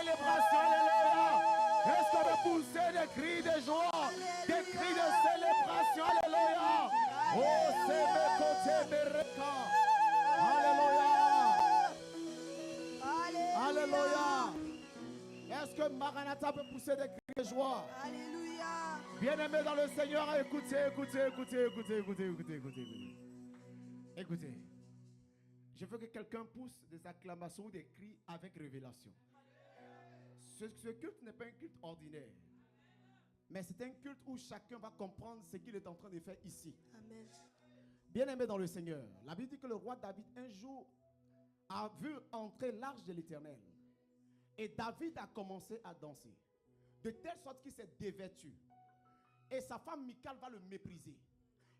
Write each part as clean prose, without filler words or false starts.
célébration, alléluia. Est-ce qu'on peut pousser des cris de joie, des cris de célébration, alléluia. Oh, c'est mes côtés, mes repas. Alléluia. Alléluia. Est-ce que Maranatha peut pousser des cris de joie? Alléluia. Bien-aimés dans le Seigneur, écoutez. Écoutez. Je veux que quelqu'un pousse des acclamations ou des cris avec révélation. Ce culte n'est pas un culte ordinaire. Mais c'est un culte où chacun va comprendre ce qu'il est en train de faire ici. Amen. Bien-aimés dans le Seigneur, la Bible dit que le roi David un jour a vu entrer l'arche de l'Éternel. Et David a commencé à danser. De telle sorte qu'il s'est dévêtu. Et sa femme Michal va le mépriser.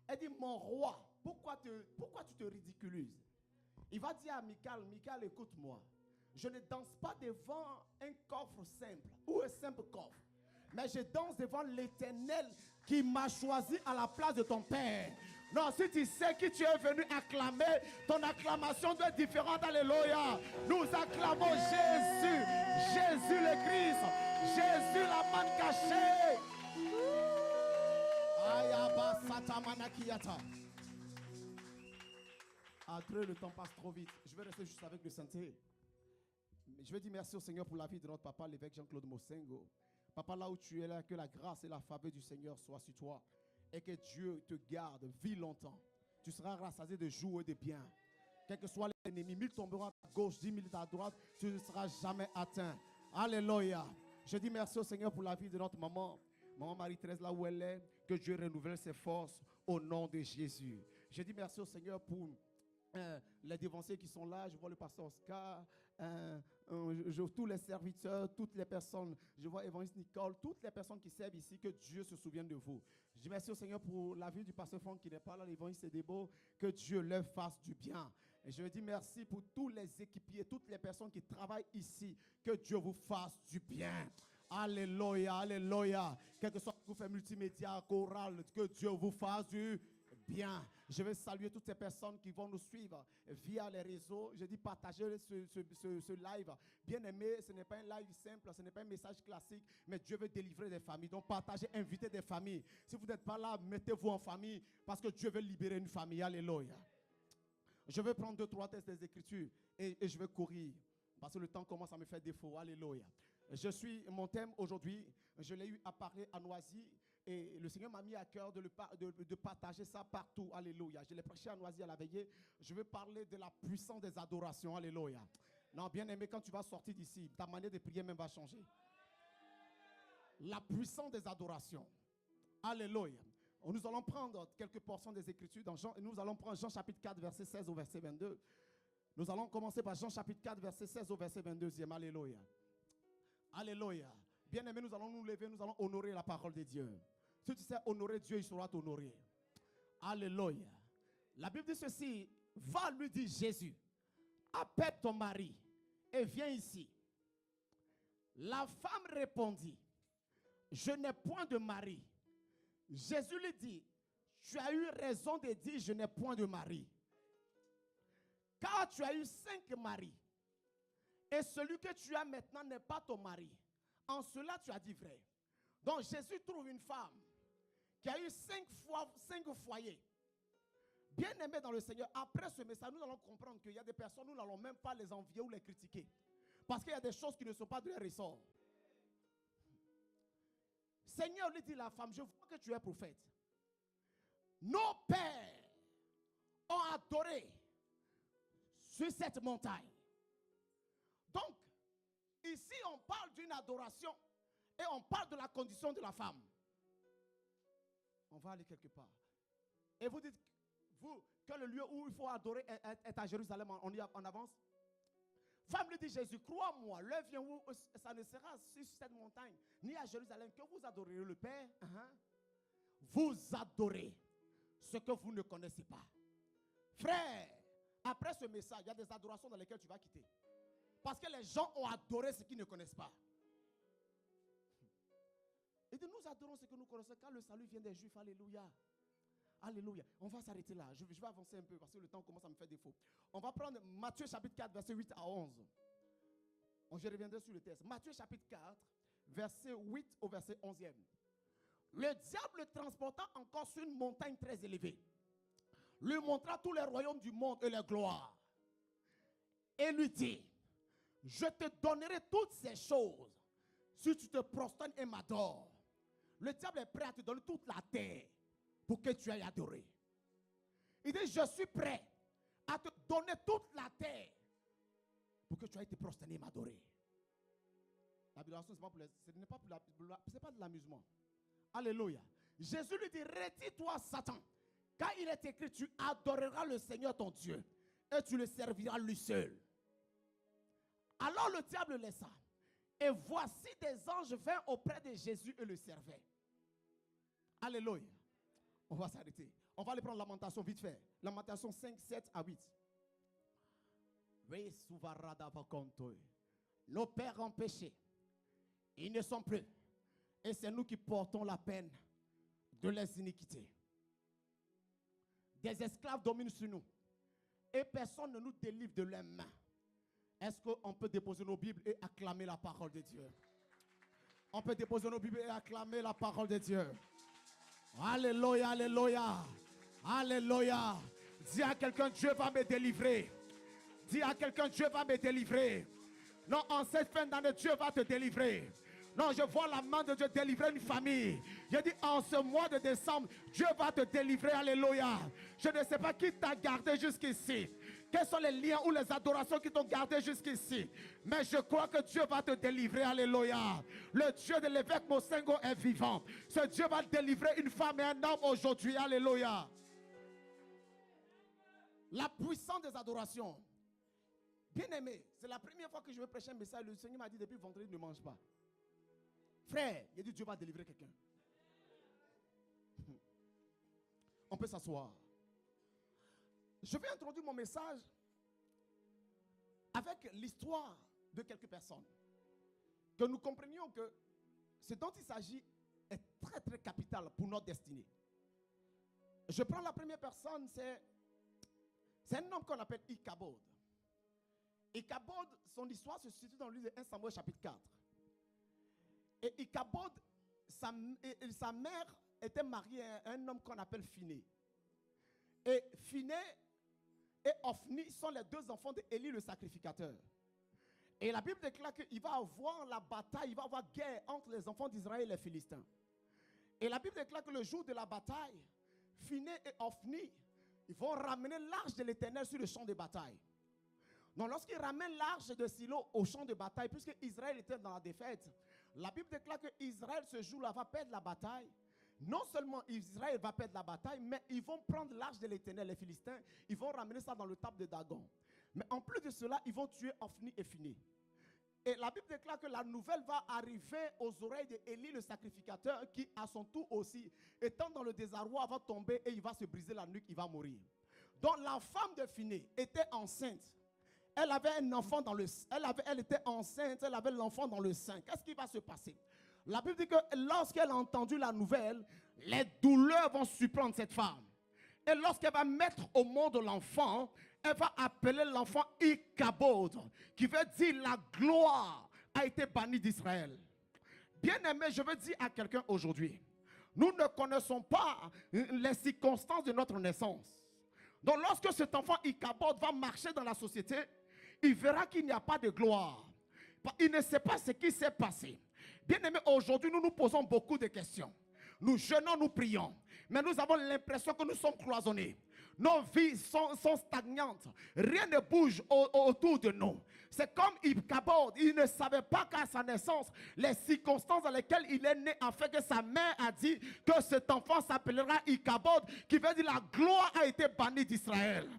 Elle dit, mon roi, pourquoi tu te ridiculises? Il va dire à Michal, Michal, écoute-moi. Je ne danse pas devant un coffre simple ou un simple coffre. Mais je danse devant l'Éternel qui m'a choisi à la place de ton père. Non, si tu sais qui tu es venu acclamer, ton acclamation doit être différente. Alléluia. Nous acclamons Jésus. Jésus le Christ. Jésus la manne cachée. Ayaba Satamanakiyata. Après, le temps passe trop vite. Je vais rester juste avec le santé. Je vais dire merci au Seigneur pour la vie de notre papa, l'évêque Jean-Claude Mosengo. Papa, là où tu es là, que la grâce et la faveur du Seigneur soient sur toi. Et que Dieu te garde, vis longtemps. Tu seras rassasié de joie et de bien. Quel que soit l'ennemi, 1000 tomberont à gauche, 10 000 à droite, tu ne seras jamais atteint. Alléluia. Je dis merci au Seigneur pour la vie de notre maman. Maman Marie-Thérèse, là où elle est, que Dieu renouvelle ses forces au nom de Jésus. Je dis merci au Seigneur pour les dévanciers qui sont là. Je vois le pasteur Oscar, tous les serviteurs, toutes les personnes. Je vois Évangéliste Nicole, toutes les personnes qui servent ici, que Dieu se souvienne de vous. Je dis merci au Seigneur pour la vie du pasteur Franck qui n'est pas là, l'Évangéliste Sédébo, que Dieu leur fasse du bien. Et je dis merci pour tous les équipiers, toutes les personnes qui travaillent ici, que Dieu vous fasse du bien. Alléluia, alléluia. Quel que soit le groupe multimédia, chorale, que Dieu vous fasse du bien. Je vais saluer toutes ces personnes qui vont nous suivre via les réseaux. Je dis partagez ce live. Bien aimé, ce n'est pas un live simple, ce n'est pas un message classique, mais Dieu veut délivrer des familles. Donc partagez, invitez des familles. Si vous n'êtes pas là, mettez-vous en famille parce que Dieu veut libérer une famille. Alléluia. Je vais prendre 2-3 textes des Écritures et je vais courir parce que le temps commence à me faire défaut. Alléluia. Mon thème aujourd'hui, je l'ai eu à parler à Noisy et le Seigneur m'a mis à cœur de partager ça partout. Alléluia. Je l'ai prêché à Noisy à la veillée. Je veux parler de la puissance des adorations. Alléluia. Non, bien aimé, quand tu vas sortir d'ici, ta manière de prier même va changer. La puissance des adorations. Alléluia. Nous allons prendre quelques portions des Écritures. Nous allons prendre Jean chapitre 4, verset 16 au verset 22. Nous allons commencer par Jean chapitre 4, verset 16 au verset 22e. Alléluia. Alléluia. Bien-aimés, nous allons nous lever, nous allons honorer la parole de Dieu. Si tu sais honorer Dieu, il saura t'honorer. Alléluia. La Bible dit ceci. Va, lui dit Jésus, appelle ton mari et viens ici. La femme répondit, je n'ai point de mari. Jésus lui dit, tu as eu raison de dire je n'ai point de mari. Car tu as eu 5 maris. Et celui que tu as maintenant n'est pas ton mari. En cela, tu as dit vrai. Donc, Jésus trouve une femme qui a eu 5 foyers. Bien aimés dans le Seigneur, après ce message, nous allons comprendre qu'il y a des personnes, nous n'allons même pas les envier ou les critiquer. Parce qu'il y a des choses qui ne sont pas de leur ressort. Seigneur lui dit la femme, je vois que tu es prophète. Nos pères ont adoré sur cette montagne. Donc, ici, on parle d'une adoration et on parle de la condition de la femme. On va aller quelque part. Et vous dites, vous, que le lieu où il faut adorer est à Jérusalem. On avance. Femme lui dit Jésus, crois-moi, l'heure vient où ça ne sera sur cette montagne, ni à Jérusalem, que vous adorerez le Père. Vous adorez ce que vous ne connaissez pas. Frère, après ce message, il y a des adorations dans lesquelles tu vas quitter. Parce que les gens ont adoré ce qu'ils ne connaissent pas. Et nous adorons ce que nous connaissons car le salut vient des Juifs. Alléluia. Alléluia. On va s'arrêter là. Je vais avancer un peu parce que le temps commence à me faire défaut. On va prendre Matthieu chapitre 4, verset 8 à 11. Je reviendrai sur le texte. Matthieu chapitre 4, verset 8 au verset 11e. Le diable le transporta encore sur une montagne très élevée, lui montra tous les royaumes du monde et leur gloire, et lui dit, je te donnerai toutes ces choses si tu te prosternes et m'adores. Le diable est prêt à te donner toute la terre pour que tu ailles adorer. Il dit, je suis prêt à te donner toute la terre pour que tu ailles te prosterner et m'adorer. L'adoration, ce n'est pas de l'amusement. Alléluia. Jésus lui dit, retire-toi Satan, car il est écrit, tu adoreras le Seigneur ton Dieu et tu le serviras lui seul. Alors le diable le laissa. Et voici des anges vinrent auprès de Jésus et le servaient. Alléluia. On va s'arrêter. On va aller prendre Lamentation vite fait. Lamentation 5, 7 à 8. Nos pères ont péché. Ils ne sont plus. Et c'est nous qui portons la peine de les iniquités. Des esclaves dominent sur nous. Et personne ne nous délivre de leurs mains. Est-ce qu'on peut déposer nos Bibles et acclamer la parole de Dieu? On peut déposer nos Bibles et acclamer la parole de Dieu. Alléluia, alléluia, alléluia. Dis à quelqu'un, Dieu va me délivrer. Dis à quelqu'un, Dieu va me délivrer. Non, en cette fin d'année, Dieu va te délivrer. Non, je vois la main de Dieu délivrer une famille. Je dis, en ce mois de décembre, Dieu va te délivrer. Alléluia. Je ne sais pas qui t'a gardé jusqu'ici. Quels sont les liens ou les adorations qui t'ont gardé jusqu'ici. Mais je crois que Dieu va te délivrer. Alléluia. Le Dieu de l'évêque Mosengo est vivant. Ce Dieu va délivrer une femme et un homme aujourd'hui. Alléluia. La puissance des adorations. Bien aimé, c'est la première fois que je vais prêcher un message. Le Seigneur m'a dit depuis vendredi, ne mange pas. Frère, il a dit Dieu va délivrer quelqu'un. On peut s'asseoir. Je vais introduire mon message avec l'histoire de quelques personnes. Que nous comprenions que ce dont il s'agit est très très capital pour notre destinée. Je prends la première personne, c'est un homme qu'on appelle Ichabod. Ichabod, son histoire se situe dans le livre de 1 Samuel chapitre 4. Et Ichabod, sa mère était mariée à un homme qu'on appelle Phiné. Et Phiné et Ophni sont les deux enfants d'Élie le sacrificateur. Et la Bible déclare qu'il va avoir la bataille, il va avoir guerre entre les enfants d'Israël et les Philistins. Et la Bible déclare que le jour de la bataille, Phiné et Ophni, ils vont ramener l'arche de l'Éternel sur le champ de bataille. Donc lorsqu'ils ramènent l'arche de Silo au champ de bataille, puisque Israël était dans la défaite, la Bible déclare que Israël ce jour-là va perdre la bataille. Non seulement Israël va perdre la bataille, mais ils vont prendre l'arche de l'Éternel, les Philistins, ils vont ramener ça dans le temple de Dagon. Mais en plus de cela, ils vont tuer Ophni et Phiné. Et la Bible déclare que la nouvelle va arriver aux oreilles d'Élie le sacrificateur, qui à son tour aussi, étant dans le désarroi, va tomber et il va se briser la nuque, il va mourir. Donc la femme de Phiné était enceinte. Elle avait un enfant dans le elle était enceinte, elle avait l'enfant dans le sein. Qu'est-ce qui va se passer? La Bible dit que lorsqu'elle a entendu la nouvelle, les douleurs vont surprendre cette femme. Et lorsqu'elle va mettre au monde l'enfant, elle va appeler l'enfant Ichabod, qui veut dire la gloire a été bannie d'Israël. Bien aimé, je veux dire à quelqu'un aujourd'hui, nous ne connaissons pas les circonstances de notre naissance. Donc lorsque cet enfant Ichabod va marcher dans la société, il verra qu'il n'y a pas de gloire. Il ne sait pas ce qui s'est passé. Bien aimé, aujourd'hui, nous nous posons beaucoup de questions. Nous jeûnons, nous prions. Mais nous avons l'impression que nous sommes cloisonnés. Nos vies sont stagnantes. Rien ne bouge autour de nous. C'est comme Ichabod. Il ne savait pas qu'à sa naissance, les circonstances dans lesquelles il est né, en fait que sa mère a dit que cet enfant s'appellera Ichabod, qui veut dire la gloire a été bannie d'Israël.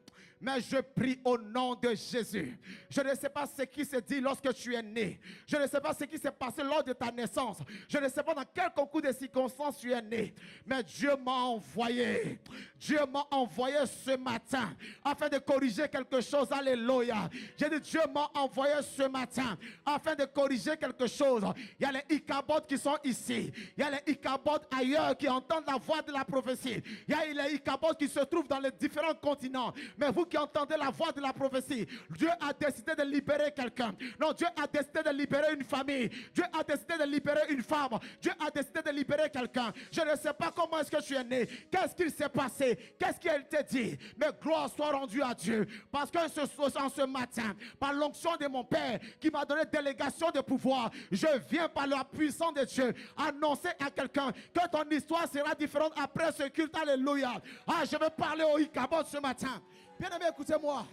Mais je prie au nom de Jésus. Je ne sais pas ce qui se dit lorsque tu es né. Je ne sais pas ce qui s'est passé lors de ta naissance. Je ne sais pas dans quel concours de circonstances tu es né. Mais Dieu m'a envoyé. Dieu m'a envoyé ce matin afin de corriger quelque chose. Alléluia. J'ai dit Dieu m'a envoyé ce matin afin de corriger quelque chose. Il y a les Ichabod qui sont ici. Il y a les Ichabod ailleurs qui entendent la voix de la prophétie. Il y a les Ichabod qui se trouvent dans les différents continents. Mais vous qui entendez la voix de la prophétie, Dieu a décidé de libérer quelqu'un. Non, Dieu a décidé de libérer une famille. Dieu a décidé de libérer une femme. Dieu a décidé de libérer quelqu'un. Je ne sais pas comment est-ce que tu es né. Qu'est-ce qu'il s'est passé? Qu'est-ce qui a été dit? Mais gloire soit rendue à Dieu. Parce que ce matin, par l'onction de mon Père qui m'a donné délégation de pouvoir, je viens par la puissance de Dieu annoncer à quelqu'un que ton histoire sera différente après ce culte. Alléluia. Ah, je vais parler au Ichabod ce matin. Bien aimé, écoutez-moi.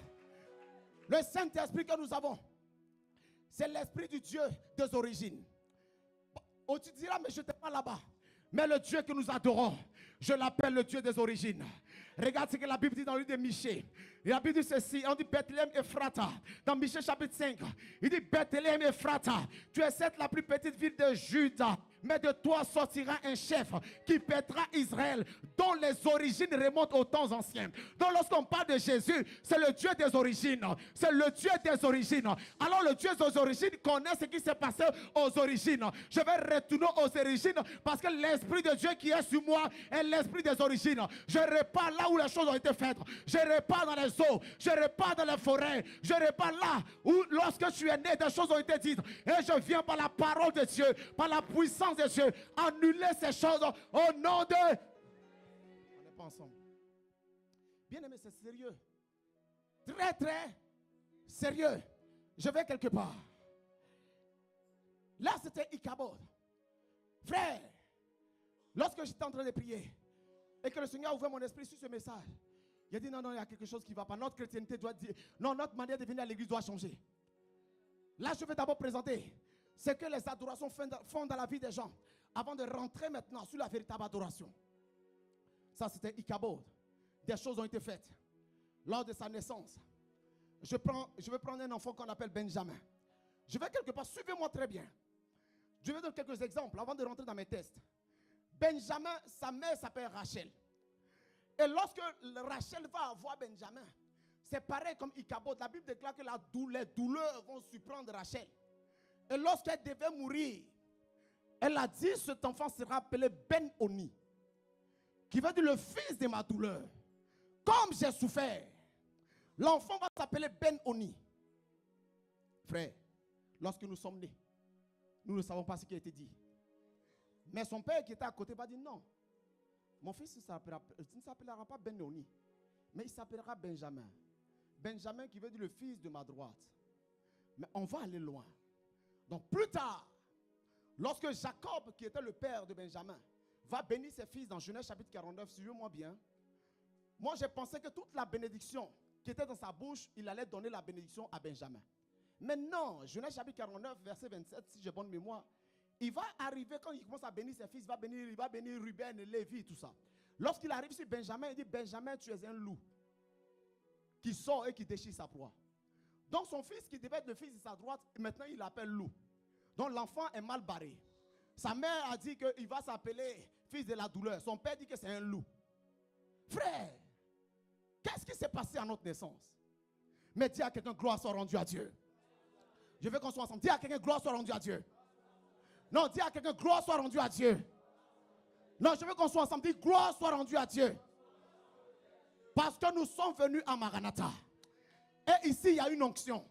Le Saint-Esprit que nous avons, c'est l'Esprit du Dieu des origines. Oh, tu diras, mais je n'étais pas là-bas. Mais le Dieu que nous adorons, je l'appelle le Dieu des origines. Regarde ce que la Bible dit dans le livre de Michée. La Bible dit ceci, on dit Bethléem Ephrata. Dans Michée chapitre 5, il dit Bethléem Ephrata, tu es certes la plus petite ville de Jude, mais de toi sortira un chef qui pètera Israël, dont les origines remontent aux temps anciens. Donc lorsqu'on parle de Jésus, c'est le Dieu des origines. C'est le Dieu des origines. Alors le Dieu des origines connaît ce qui s'est passé aux origines. Je vais retourner aux origines parce que l'Esprit de Dieu qui est sur moi est l'Esprit des origines. Je repars là où les choses ont été faites. Je repars dans les eaux. Je repars dans les forêts. Je repars là où lorsque tu es né, des choses ont été dites. Et je viens par la parole de Dieu, par la puissance de Dieu, annuler ces choses au nom de... On n'est pas ensemble. Bien aimé, c'est sérieux. Très, très sérieux. Je vais quelque part. Là, c'était Ichabod. Frère, lorsque j'étais en train de prier et que le Seigneur a ouvert mon esprit sur ce message, il a dit non, non, il y a quelque chose qui ne va pas. Notre chrétienté doit dire, non, notre manière de venir à l'église doit changer. Là, je vais d'abord présenter ce que les adorations font dans la vie des gens avant de rentrer maintenant sur la véritable adoration. Ça, c'était Ichabod. Des choses ont été faites lors de sa naissance. Je vais prendre un enfant qu'on appelle Benjamin. Je vais quelque part, suivez-moi très bien. Je vais donner quelques exemples avant de rentrer dans mes tests. Benjamin, sa mère s'appelle Rachel. Et lorsque Rachel va avoir Benjamin, c'est pareil comme Ichabod. La Bible déclare que les douleurs vont surprendre Rachel. Et lorsqu'elle devait mourir, elle a dit cet enfant sera appelé Ben-Oni, qui veut dire le fils de ma douleur. Comme j'ai souffert, l'enfant va s'appeler Ben-Oni. Frère, lorsque nous sommes nés, nous ne savons pas ce qui a été dit. Mais son père qui était à côté va dire non. Mon fils ne s'appellera pas Ben-Oni, mais il s'appellera Benjamin. Benjamin qui veut dire le fils de ma droite. Mais on va aller loin. Donc plus tard, lorsque Jacob, qui était le père de Benjamin, va bénir ses fils dans Genèse chapitre 49, suivez-moi bien. Moi j'ai pensé que toute la bénédiction qui était dans sa bouche, il allait donner la bénédiction à Benjamin. Mais non, Genèse chapitre 49, verset 27, si j'ai bonne mémoire, il va arriver, quand il commence à bénir ses fils, il va bénir Ruben, Lévi, tout ça. Lorsqu'il arrive sur Benjamin, il dit, Benjamin, tu es un loup qui sort et qui déchire sa proie. Donc son fils qui devait être le fils de sa droite, maintenant il l'appelle loup. Donc l'enfant est mal barré. Sa mère a dit qu'il va s'appeler fils de la douleur. Son père dit que c'est un loup. Frère, qu'est-ce qui s'est passé à notre naissance? Mais dis à quelqu'un, gloire soit rendue à Dieu. Je veux qu'on soit ensemble. Dis à quelqu'un, gloire soit rendue à Dieu. Non, dis à quelqu'un, gloire soit rendue à Dieu. Non, je veux qu'on soit ensemble. Dis, gloire soit rendue à Dieu. Parce que nous sommes venus à Maranatha. Et ici, il y a une onction.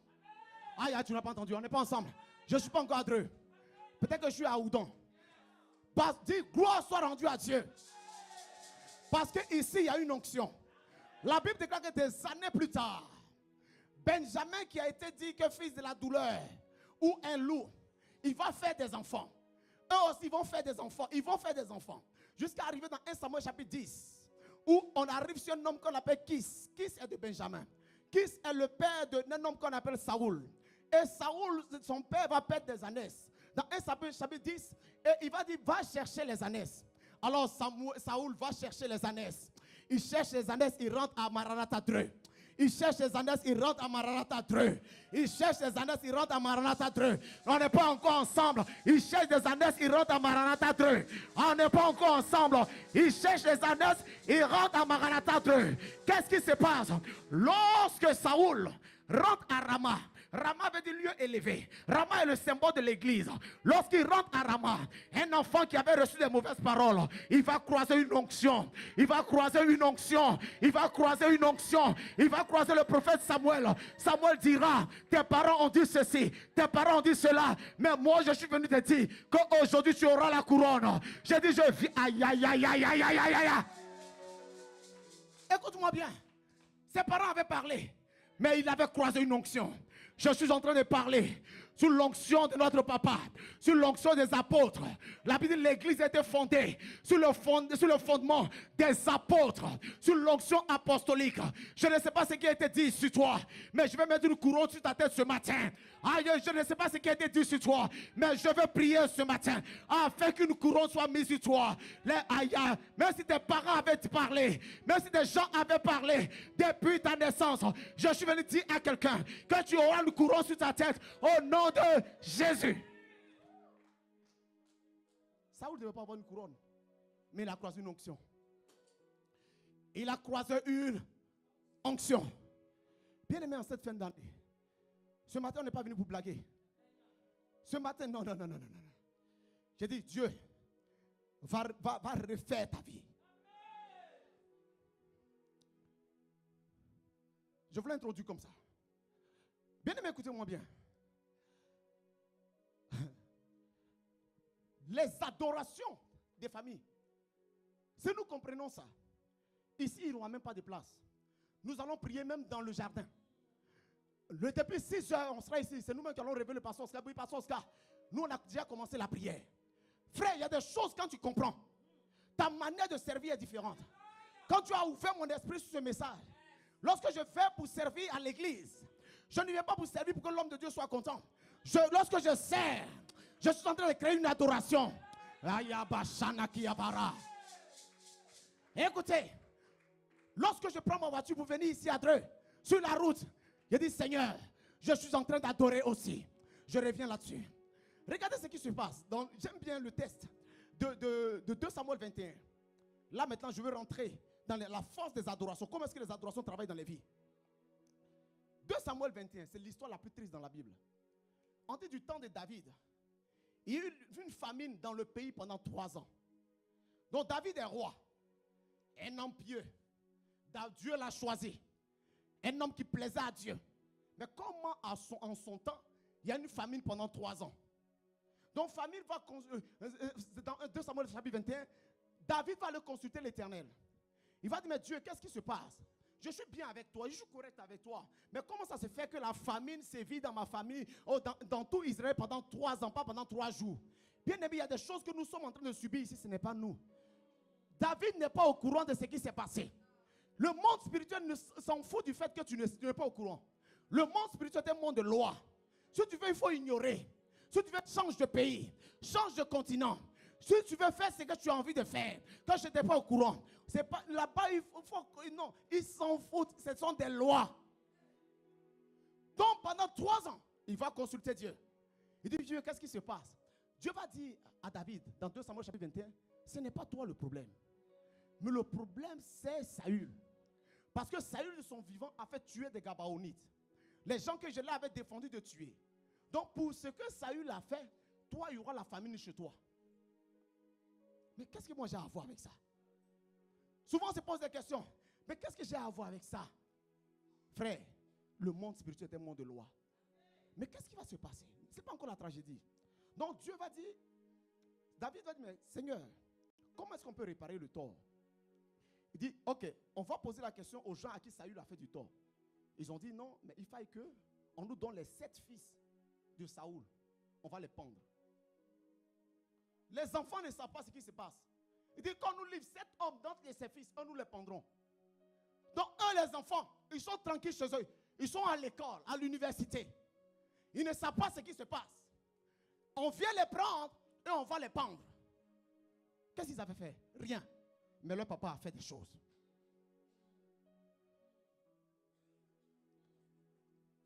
Ah, tu n'as pas entendu, on n'est pas ensemble. Je ne suis pas encore à Dreux. Peut-être que je suis à Oudon. Dis, gloire soit rendue à Dieu. Parce qu'ici, il y a une onction. La Bible déclare que des années plus tard, Benjamin qui a été dit que fils de la douleur ou un loup, il va faire des enfants. Eux aussi vont faire des enfants. Ils vont faire des enfants. Jusqu'à arriver dans 1 Samuel chapitre 10, où on arrive sur un homme qu'on appelle Kis. Kis est de Benjamin. Kis est le père d'un homme qu'on appelle Saoul. Et Saoul, son père va perdre des ânesses. Dans 1 Samuel chapitre 10, et il va dire, va chercher les ânesses. Alors Saoul va chercher les ânesses. Il cherche les ânesses, il rentre à Maranatha 3. Il cherche les ânesses, il rentre à Maranatha 3. Il cherche les ânesses, il rentre à Maranatha 3. On n'est pas encore ensemble. Il cherche les ânesses, il rentre à Maranatha 3. On n'est pas encore ensemble. Il cherche les ânesses, il rentre à Maranatha 3. Qu'est-ce qui se passe? Lorsque Saoul rentre à Rama, Rama veut dire lieu élevé. Rama est le symbole de l'église. Lorsqu'il rentre à Rama, un enfant qui avait reçu des mauvaises paroles, il va croiser une onction. Il va croiser une onction. Il va croiser une onction. Il va croiser le prophète Samuel. Samuel dira, tes parents ont dit ceci, tes parents ont dit cela, mais moi je suis venu te dire qu'aujourd'hui tu auras la couronne. J'ai dit, je vis. Aïe, aïe, aïe, aïe, aïe, aïe, aïe, aïe. Écoute-moi bien. Ses parents avaient parlé, mais il avait croisé une onction. Je suis en train de parler sous l'onction de notre papa, sur l'onction des apôtres. La Bible dit l'église a été fondée sur le fondement des apôtres, sur l'onction apostolique. Je ne sais pas ce qui a été dit sur toi, mais je vais mettre une couronne sur ta tête ce matin. Aïe, je ne sais pas ce qui a été dit sur toi, mais je vais prier ce matin afin qu'une couronne soit mise sur toi. Aïe, même si tes parents avaient parlé, même si des gens avaient parlé depuis ta naissance, je suis venu dire à quelqu'un que tu auras une couronne sur ta tête au nom de Jésus. Saoul ne devait pas avoir une couronne, mais il a croisé une onction. Il a croisé une onction. Bien aimé, en cette fin d'année, ce matin, on n'est pas venu pour blaguer. Ce matin, non. J'ai dit, Dieu va refaire ta vie. Je vous l'introduis comme ça. Bien aimé, écoutez-moi bien. Les adorations des familles. Si nous comprenons ça, ici, il n'y aura même pas de place. Nous allons prier même dans le jardin. Depuis 6 heures, on sera ici. C'est nous-mêmes qui allons révéler le pasteur Oscar. Oui, pasteur Oscar, nous, on a déjà commencé la prière. Frère, il y a des choses quand tu comprends. Ta manière de servir est différente. Quand tu as ouvert mon esprit sur ce message, lorsque je fais pour servir à l'église, je ne viens pas pour servir pour que l'homme de Dieu soit content. Lorsque je sers, je suis en train de créer une adoration. Écoutez, lorsque je prends ma voiture pour venir ici à Dreux, sur la route, je dis, Seigneur, je suis en train d'adorer aussi. Je reviens là-dessus. Regardez ce qui se passe. J'aime bien le test de 2 Samuel 21. Là maintenant, je veux rentrer dans la force des adorations. Comment est-ce que les adorations travaillent dans les vies? 2 Samuel 21, c'est l'histoire la plus triste dans la Bible. On dit du temps de David, il y a eu une famine dans le pays pendant 3 ans. Donc David est roi. Un homme pieux. Dieu l'a choisi. Un homme qui plaisait à Dieu. Mais comment en son temps, il y a une famine pendant 3 ans. Donc famine va, dans 2 Samuel chapitre 21, David va le consulter l'Éternel. Il va dire, mais Dieu, qu'est-ce qui se passe? Je suis bien avec toi, je suis correct avec toi. Mais comment ça se fait que la famine sévit dans ma famille, dans tout Israël pendant 3 ans, pas pendant 3 jours? Bien aimé, il y a des choses que nous sommes en train de subir ici, ce n'est pas nous. David n'est pas au courant de ce qui s'est passé. Le monde spirituel s'en fout du fait que tu n'es pas au courant. Le monde spirituel est un monde de loi. Si tu veux, il faut ignorer. Si tu veux, change de pays, change de continent. Si tu veux faire ce que tu as envie de faire, quand je n'étais pas au courant, c'est pas là-bas, non, ils s'en foutent, ce sont des lois. Donc pendant 3 ans, il va consulter Dieu. Il dit, Dieu, qu'est-ce qui se passe? Dieu va dire à David, dans 2 Samuel chapitre 21, ce n'est pas toi le problème. Mais le problème, c'est Saül. Parce que Saül de son vivant a fait tuer des Gabaonites. Les gens que je l'avais défendu de tuer. Donc pour ce que Saül a fait, toi, il y aura la famine chez toi. Mais qu'est-ce que moi j'ai à voir avec ça? Souvent on se pose des questions. Mais qu'est-ce que j'ai à voir avec ça? Frère, le monde spirituel est un monde de loi. Mais qu'est-ce qui va se passer? Ce n'est pas encore la tragédie. Donc Dieu va dire, David va dire, mais Seigneur, comment est-ce qu'on peut réparer le tort? Il dit, ok, on va poser la question aux gens à qui Saül a fait du tort. Ils ont dit, non, mais il faille que on nous donne les 7 fils de Saül. On va les pendre. Les enfants ne savent pas ce qui se passe. Il dit, quand nous livre 7 hommes d'entre ses fils, eux nous les pendrons. Donc eux, les enfants, ils sont tranquilles chez eux. Ils sont à l'école, à l'université. Ils ne savent pas ce qui se passe. On vient les prendre et on va les pendre. Qu'est-ce qu'ils avaient fait? Rien. Mais leur papa a fait des choses.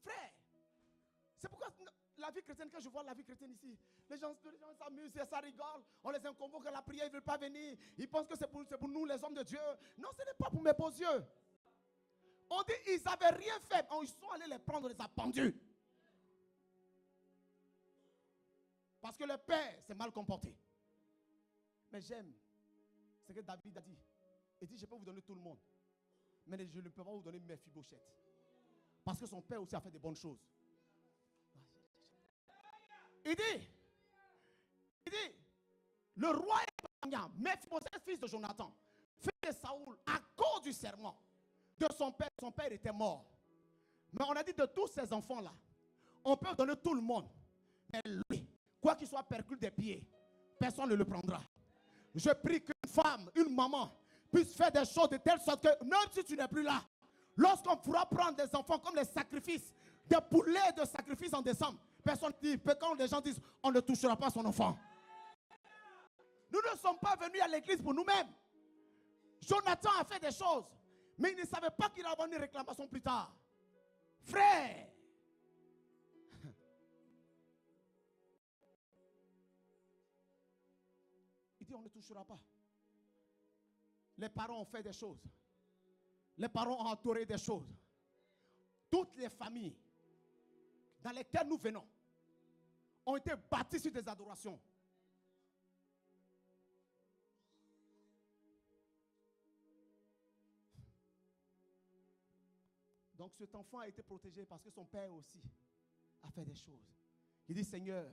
Frère, c'est pourquoi la vie chrétienne, quand je vois la vie chrétienne ici, les gens s'amusent, ça rigole, on les convoque à la prière, ils ne veulent pas venir, ils pensent que c'est pour nous les hommes de Dieu. Non, ce n'est pas pour mes beaux yeux. On dit ils n'avaient rien fait, ils sont allés les prendre, on les a pendus. Parce que le père s'est mal comporté. Mais j'aime ce que David a dit. Il dit, je peux vous donner tout le monde. Mais je ne peux pas vous donner Mephibosheth. Parce que son père aussi a fait de bonnes choses. Il dit, le roi est gagnant. Mephibosheth, fils de Jonathan, fils de Saoul, à cause du serment de son père était mort. Mais on a dit de tous ces enfants-là, on peut donner tout le monde. Mais lui, quoi qu'il soit percule des pieds, personne ne le prendra. Je prie qu'une femme, une maman, puisse faire des choses de telle sorte que, même si tu n'es plus là, lorsqu'on pourra prendre des enfants comme les sacrifices, des poulets de sacrifice en décembre, personne ne dit, quand les gens disent, on ne touchera pas son enfant. Nous ne sommes pas venus à l'église pour nous-mêmes. Jonathan a fait des choses, mais il ne savait pas qu'il allait avoir une réclamation plus tard. Frère, il dit on ne touchera pas. Les parents ont fait des choses. Les parents ont adoré des choses. Toutes les familles dans lesquelles nous venons ont été bâties sur des adorations. Donc cet enfant a été protégé parce que son père aussi a fait des choses. Il dit, Seigneur,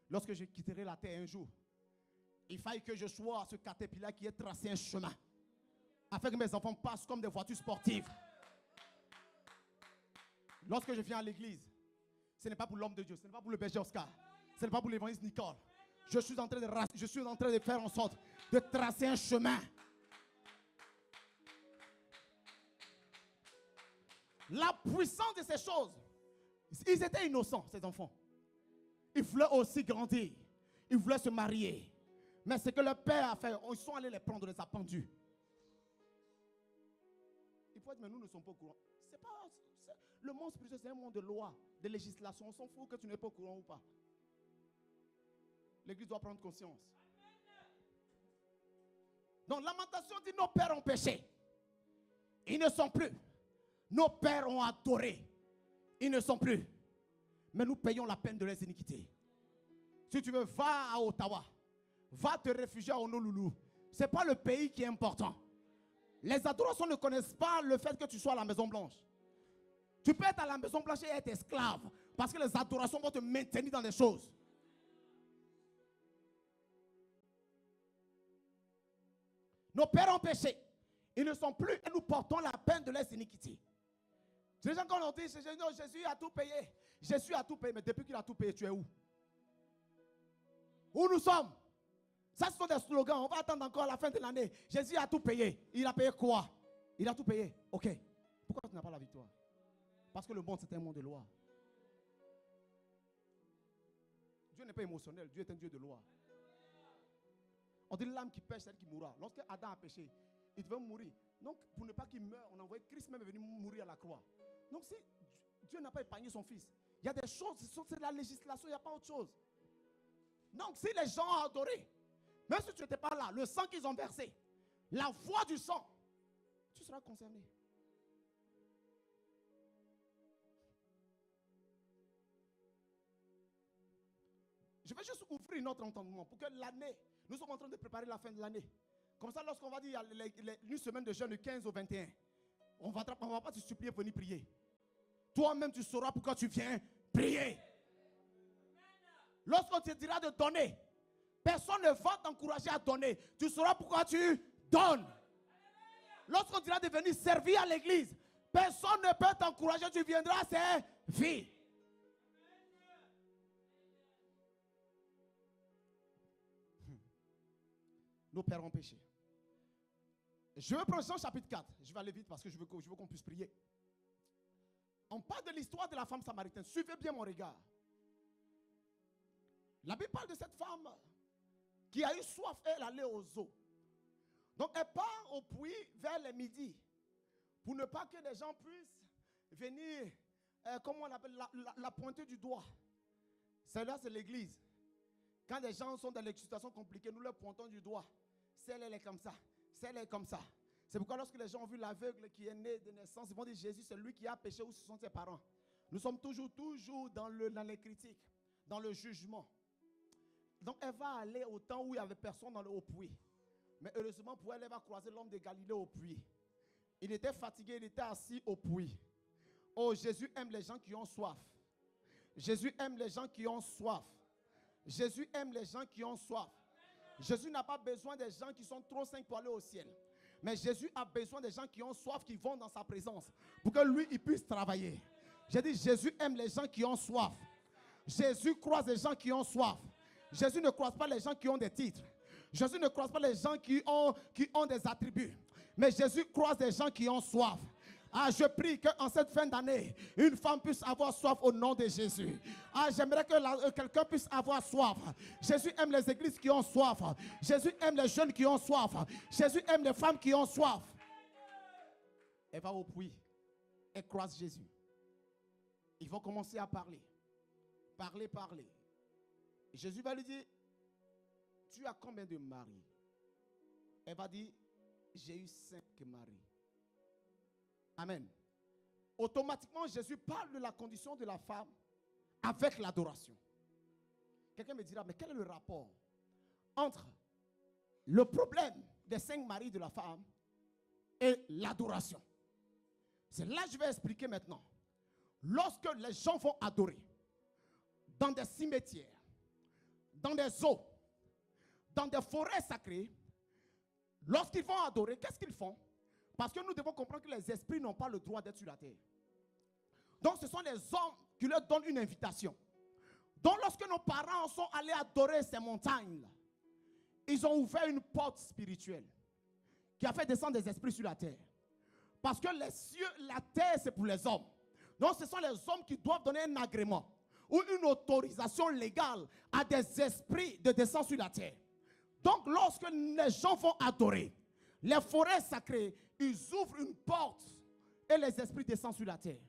lorsque je quitterai la terre un jour, il faille que je sois ce caterpillar qui ait tracé un chemin, afin que mes enfants passent comme des voitures sportives. Lorsque je viens à l'église, ce n'est pas pour l'homme de Dieu, ce n'est pas pour le berger Oscar, ce n'est pas pour l'évangéliste Nicole. Je suis en train de faire en sorte de tracer un chemin. La puissance de ces choses, ils étaient innocents, ces enfants. Ils voulaient aussi grandir. Ils voulaient se marier. Mais ce que le père a fait, ils sont allés les prendre, les a pendus. Il faut dire, mais nous ne sommes pas au courant. Le monde spirituel, c'est un monde de loi, de législation. On s'en fout que tu n'es pas au courant ou pas. L'église doit prendre conscience. Donc, Lamentation dit, nos pères ont péché. Ils ne sont plus. Nos pères ont adoré. Ils ne sont plus. Mais nous payons la peine de leurs iniquités. Si tu veux, va à Ottawa. Va te réfugier à Honolulu. Ce n'est pas le pays qui est important. Les adorations ne connaissent pas le fait que tu sois à la Maison Blanche. Tu peux être à la Maison Blanche et être esclave. Parce que les adorations vont te maintenir dans des choses. Nos pères ont péché. Ils ne sont plus et nous portons la peine de leurs iniquités. Les gens, quand on dit, non, Jésus a tout payé. Jésus a tout payé. Mais depuis qu'il a tout payé, tu es où? Où nous sommes? Ça, ce sont des slogans. On va attendre encore à la fin de l'année. Jésus a tout payé. Il a payé quoi? Il a tout payé. Ok. Pourquoi tu n'as pas la victoire? Parce que le monde, c'est un monde de loi. Dieu n'est pas émotionnel. Dieu est un Dieu de loi. On dit l'âme qui pêche, celle qui mourra. Lorsque Adam a péché, il devait mourir. Donc, pour ne pas qu'il meure, on a envoyé Christ même est venu mourir à la croix. Donc, si Dieu n'a pas épargné son fils, il y a des choses, c'est la législation, il n'y a pas autre chose. Donc, si les gens ont adoré, même si tu n'étais pas là, le sang qu'ils ont versé, la voix du sang, tu seras concerné. Je vais juste ouvrir notre entendement pour que l'année, nous sommes en train de préparer la fin de l'année. Comme ça, lorsqu'on va dire une semaine de jeûne du 15 au 21, on ne va pas te supplier pour venir prier. Toi-même, tu sauras pourquoi tu viens prier. Lorsqu'on te dira de donner, personne ne va t'encourager à donner. Tu sauras pourquoi tu donnes. Lorsqu'on dira de venir servir à l'église, personne ne peut t'encourager. Tu viendras servir. Nos pères ont péché. Je veux prendre Jean chapitre 4. Je vais aller vite parce que je veux qu'on puisse prier. On parle de l'histoire de la femme samaritaine. Suivez bien mon regard. La Bible parle de cette femme qui a eu soif et elle allait aux eaux. Donc elle part au puits vers le midi pour ne pas que les gens puissent venir, comment on appelle, la pointer du doigt. Celle-là, c'est l'église. Quand les gens sont dans des situations compliquées, nous leur pointons du doigt. Celle, elle est comme ça. Celle, elle est comme ça. C'est pourquoi lorsque les gens ont vu l'aveugle qui est né de naissance, ils vont dire Jésus, c'est lui qui a péché ou ce sont ses parents. Nous sommes toujours dans les critiques, dans le jugement. Donc elle va aller au temps où il n'y avait personne dans le haut puits. Mais heureusement pour elle, elle va croiser l'homme de Galilée au puits. Il était fatigué, il était assis au puits. Oh, Jésus aime les gens qui ont soif. Jésus aime les gens qui ont soif. Jésus aime les gens qui ont soif. Jésus n'a pas besoin des gens qui sont trop saints pour aller au ciel. Mais Jésus a besoin des gens qui ont soif, qui vont dans sa présence, pour que lui, il puisse travailler. J'ai dit, Jésus aime les gens qui ont soif. Jésus croise les gens qui ont soif. Jésus ne croise pas les gens qui ont des titres. Jésus ne croise pas les gens qui ont des attributs. Mais Jésus croise les gens qui ont soif. Ah, je prie qu'en cette fin d'année, une femme puisse avoir soif au nom de Jésus. Ah, j'aimerais que quelqu'un puisse avoir soif. Jésus aime les églises qui ont soif. Jésus aime les jeunes qui ont soif. Jésus aime les femmes qui ont soif. Elle va au puits. Elle croise Jésus. Ils vont commencer à parler. Parler. Jésus va lui dire, tu as combien de maris? Elle va dire, j'ai eu 5 maris. Amen. Automatiquement, Jésus parle de la condition de la femme avec l'adoration. Quelqu'un me dira, mais quel est le rapport entre le problème des 5 maris de la femme et l'adoration? C'est là que je vais expliquer maintenant. Lorsque les gens vont adorer dans des cimetières, dans des eaux, dans des forêts sacrées, lorsqu'ils vont adorer, qu'est-ce qu'ils font? Parce que nous devons comprendre que les esprits n'ont pas le droit d'être sur la terre. Donc ce sont les hommes qui leur donnent une invitation. Donc lorsque nos parents sont allés adorer ces montagnes, ils ont ouvert une porte spirituelle qui a fait descendre des esprits sur la terre. Parce que les cieux, la terre, c'est pour les hommes. Donc ce sont les hommes qui doivent donner un agrément ou une autorisation légale à des esprits de descendre sur la terre. Donc lorsque les gens vont adorer, les forêts sacrées, ils ouvrent une porte et les esprits descendent sur la terre.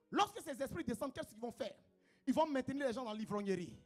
Lorsque ces esprits descendent, qu'est-ce qu'ils vont faire? Ils vont maintenir les gens dans l'ivrognerie.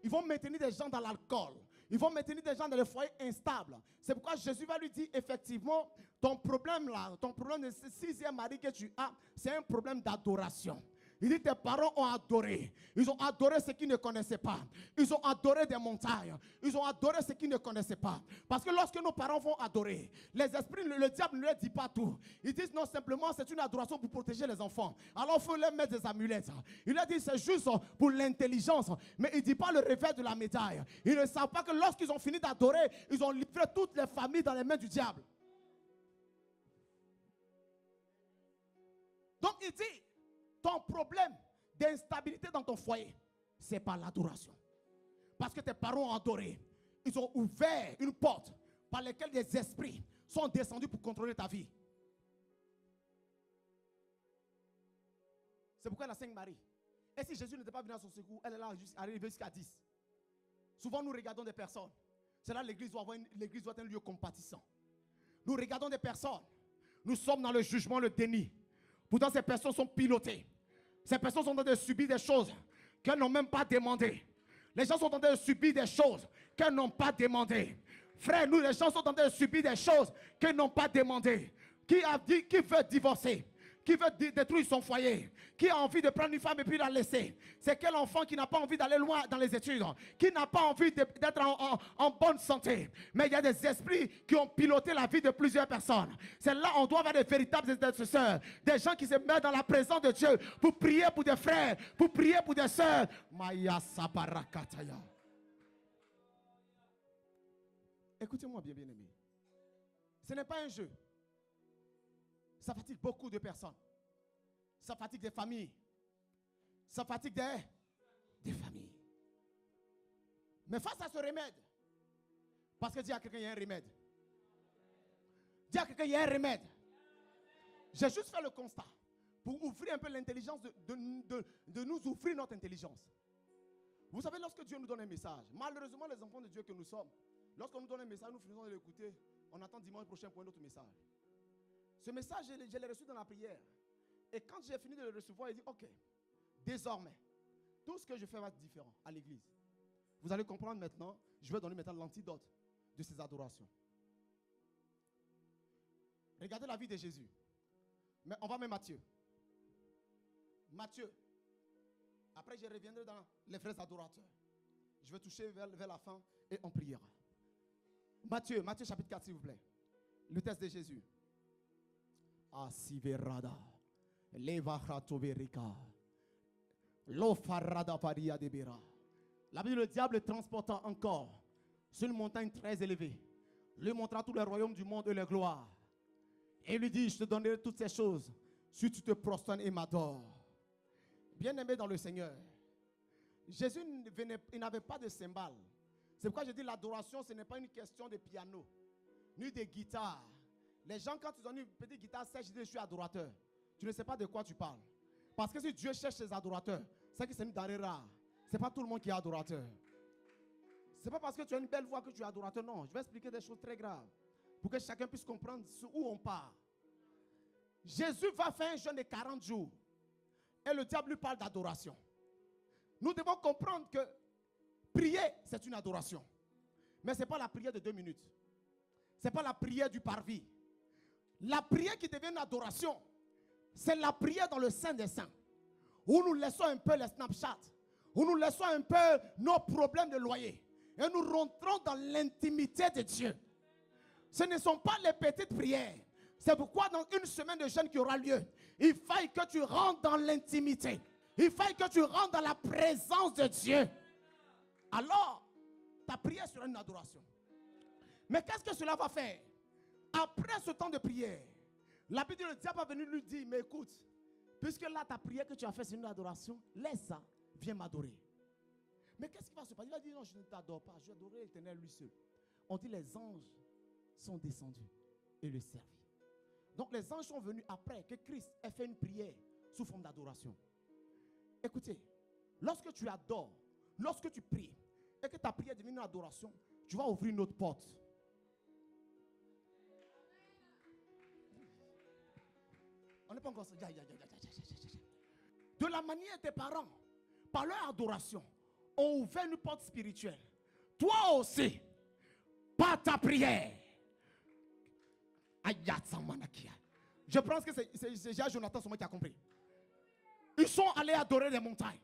Ils vont maintenir des gens dans l'alcool. Ils vont maintenir des gens dans les foyers instables. C'est pourquoi Jésus va lui dire, effectivement, ton problème là, ton problème de ce 6e mari que tu as, c'est un problème d'adoration. Il dit, tes parents ont adoré. Ils ont adoré ce qu'ils ne connaissaient pas. Ils ont adoré des montagnes. Ils ont adoré ce qu'ils ne connaissaient pas. Parce que lorsque nos parents vont adorer, les esprits, le diable ne leur dit pas tout. Ils disent non, simplement c'est une adoration pour protéger les enfants. Alors il faut leur mettre des amulettes. Il leur dit c'est juste pour l'intelligence. Mais il ne dit pas le revers de la médaille. Ils ne savent pas que lorsqu'ils ont fini d'adorer, ils ont livré toutes les familles dans les mains du diable. Donc il dit, ton problème d'instabilité dans ton foyer, c'est par l'adoration. Parce que tes parents ont adoré. Ils ont ouvert une porte par laquelle des esprits sont descendus pour contrôler ta vie. C'est pourquoi elle a 5 maris. Et si Jésus n'était pas venu à son secours, elle est là arrivée jusqu'à 10. Souvent nous regardons des personnes. C'est là l'église doit être un lieu compatissant. Nous regardons des personnes. Nous sommes dans le jugement, le déni. Pourtant ces personnes sont pilotées. Ces personnes sont en train de subir des choses qu'elles n'ont même pas demandées. Les gens sont en train de subir des choses qu'elles n'ont pas demandées. Frère, nous les gens sont en train de subir des choses qu'elles n'ont pas demandées. Qui veut divorcer? Qui veut détruire son foyer? Qui a envie de prendre une femme et puis la laisser? C'est quel enfant qui n'a pas envie d'aller loin dans les études? Qui n'a pas envie d'être en bonne santé? Mais il y a des esprits qui ont piloté la vie de plusieurs personnes. C'est là on doit avoir des véritables intercesseurs. Des gens qui se mettent dans la présence de Dieu pour prier pour des frères, pour prier pour des sœurs. Maya Sabarakataya. Écoutez-moi bien, bien-aimé. Ce n'est pas un jeu. Ça fatigue beaucoup de personnes. Ça fatigue des familles. Ça fatigue des familles. Mais face à ce remède, parce que dis à quelqu'un, il y a un remède. Dis à quelqu'un, il y a un remède. J'ai juste fait le constat pour ouvrir un peu l'intelligence, de nous ouvrir notre intelligence. Vous savez, lorsque Dieu nous donne un message, malheureusement, les enfants de Dieu que nous sommes, lorsqu'on nous donne un message, nous finissons de l'écouter, on attend dimanche prochain pour un autre message. Ce message, je l'ai reçu dans la prière. Et quand j'ai fini de le recevoir, il dit, ok, désormais, tout ce que je fais va être différent à l'église. Vous allez comprendre maintenant, je vais donner maintenant l'antidote de ces adorations. Regardez la vie de Jésus. Mais on va mettre Matthieu. Matthieu. Après, je reviendrai dans les vrais adorateurs. Je vais toucher vers la fin et on priera. Matthieu chapitre 4, s'il vous plaît. Le texte de Jésus. Asiverada. Levahratoverika. Lofarada paria debera. La Bible, le diable le transporta encore sur une montagne très élevée. Lui montra tous les royaumes du monde et leur gloire. Et lui dit, je te donnerai toutes ces choses si tu te prosternes et m'adores. Bien-aimé dans le Seigneur, Jésus n'avait pas de cymbales. C'est pourquoi je dis l'adoration, ce n'est pas une question de piano, ni de guitare. Les gens, quand ils ont une petite guitare sèche, ils disent, je suis adorateur. Tu ne sais pas de quoi tu parles. Parce que si Dieu cherche ses adorateurs, c'est que c'est une denrée rare. Ce n'est pas tout le monde qui est adorateur. Ce n'est pas parce que tu as une belle voix que tu es adorateur. Non, je vais expliquer des choses très graves pour que chacun puisse comprendre où on part. Jésus va faire un jeûne de 40 jours. Et le diable lui parle d'adoration. Nous devons comprendre que prier, c'est une adoration. Mais ce n'est pas la prière de 2 minutes. Ce n'est pas la prière du parvis. La prière qui devient une adoration, c'est la prière dans le Saint des Saints. Où nous laissons un peu les Snapchat. Où nous laissons un peu nos problèmes de loyer. Et nous rentrons dans l'intimité de Dieu. Ce ne sont pas les petites prières. C'est pourquoi dans une semaine de jeûne qui aura lieu, il faille que tu rentres dans l'intimité. Il faille que tu rentres dans la présence de Dieu. Alors, ta prière sera une adoration. Mais qu'est-ce que cela va faire? Après ce temps de prière, la Bible, le diable va venir lui dire, mais écoute, puisque là ta prière que tu as faite c'est une adoration, laisse ça, viens m'adorer. Mais qu'est-ce qui va se passer? Il va dire, non, je ne t'adore pas, je vais adorer l'Éternel lui seul. On dit, les anges sont descendus et le servirent. Donc les anges sont venus après que Christ ait fait une prière sous forme d'adoration. Écoutez, lorsque tu adores, lorsque tu pries, et que ta prière devient une adoration, tu vas ouvrir une autre porte. On n'est pas encore... De la manière tes parents, par leur adoration, ont ouvert une porte spirituelle. Toi aussi, par ta prière. Je pense que c'est déjà Jonathan qui a compris. Ils sont allés adorer les montagnes.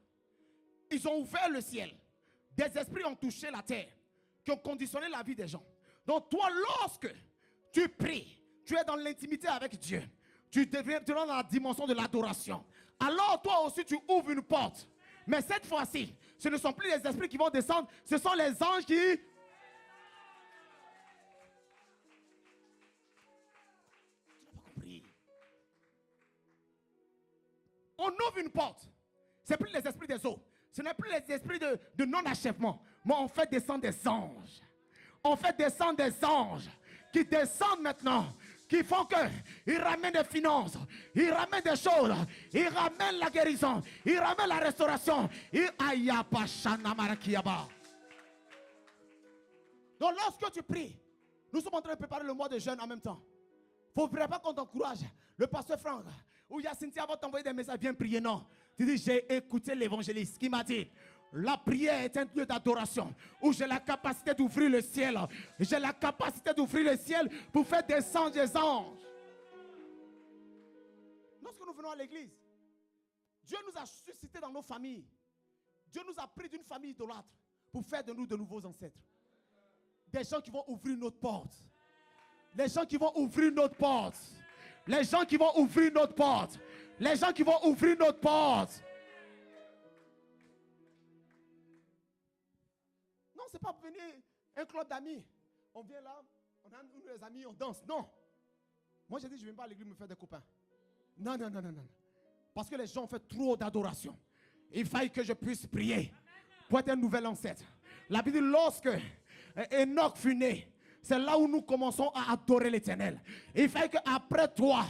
Ils ont ouvert le ciel. Des esprits ont touché la terre, qui ont conditionné la vie des gens. Donc toi, lorsque tu pries, tu es dans l'intimité avec Dieu. Tu deviens dans la dimension de l'adoration. Alors toi aussi, tu ouvres une porte. Mais cette fois-ci, ce ne sont plus les esprits qui vont descendre, ce sont les anges qui... Tu n'as pas compris. On ouvre une porte. Ce n'est plus les esprits des eaux. Ce n'est plus les esprits de non-achèvement. Mais on fait descendre des anges. On fait descendre des anges qui descendent maintenant. Qui font qu'ils ramènent des finances, ils ramènent des choses, ils ramènent la guérison, ils ramènent la restauration. Donc lorsque tu pries, nous sommes en train de préparer le mois de jeûne en même temps. Il ne faudrait pas qu'on t'encourage. Le pasteur Franck ou Cynthia va t'envoyer des messages, viens prier. Non. Tu dis, j'ai écouté l'évangéliste qui m'a dit, la prière est un lieu d'adoration où j'ai la capacité d'ouvrir le ciel. J'ai la capacité d'ouvrir le ciel pour faire descendre des anges. Lorsque nous venons à l'église, Dieu nous a suscité dans nos familles. Dieu nous a pris d'une famille idolâtre pour faire de nous de nouveaux ancêtres. Des gens qui vont ouvrir notre porte. Les gens qui vont ouvrir notre porte. Les gens qui vont ouvrir notre porte. Les gens qui vont ouvrir notre porte. Non, c'est pas pour venir un club d'amis. On vient là, on a une des amis, on danse. Non. Moi, j'ai dit, je ne viens pas à l'église me faire des copains. Non. Parce que les gens ont fait trop d'adoration. Il faille que je puisse prier pour être un nouvel ancêtre. La Bible dit, lorsque Enoch fut né, c'est là où nous commençons à adorer l'Éternel. Il faille qu'après toi,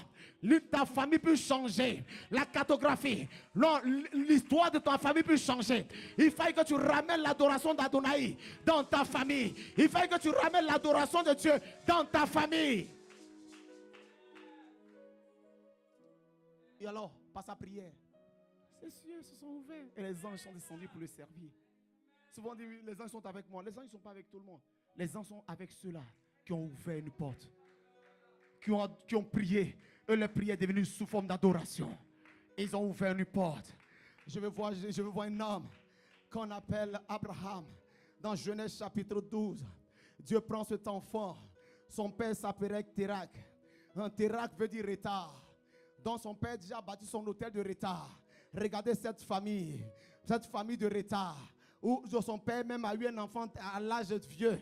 ta famille puisse changer. La cartographie, l'histoire de ta famille puisse changer. Il faille que tu ramènes l'adoration d'Adonai dans ta famille. Il faille que tu ramènes l'adoration de Dieu dans ta famille. Et alors, par sa prière, ces cieux se sont ouverts et les anges sont descendus pour le servir. Souvent on dit, les anges sont avec moi. Les anges ne sont pas avec tout le monde. Les anges sont avec ceux-là qui ont ouvert une porte, qui ont prié. Et leur prière est devenue sous forme d'adoration. Ils ont ouvert une porte. Je veux voir un homme qu'on appelle Abraham. Dans Genèse chapitre 12, Dieu prend cet enfant. Son père s'appelait Térak. Un Térak veut dire retard. Donc son père déjà bâti son hôtel de retard. Regardez cette famille de retard. Où son père même a eu un enfant à l'âge vieux.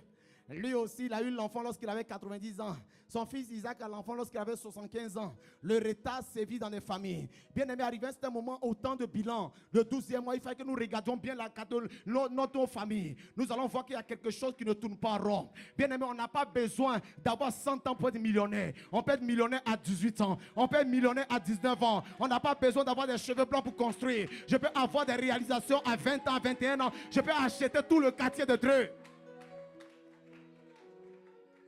Lui aussi, il a eu l'enfant lorsqu'il avait 90 ans. Son fils Isaac a l'enfant lorsqu'il avait 75 ans. Le retard sévit dans les familles. Bien aimé, arrivé à un moment au temps de bilan, le 12e mois, il fallait que nous regardions bien notre famille. Nous allons voir qu'il y a quelque chose qui ne tourne pas rond. Bien aimé, on n'a pas besoin d'avoir 100 ans pour être millionnaire. On peut être millionnaire à 18 ans. On peut être millionnaire à 19 ans. On n'a pas besoin d'avoir des cheveux blancs pour construire. Je peux avoir des réalisations à 20 ans, à 21 ans. Je peux acheter tout le quartier de Dreux.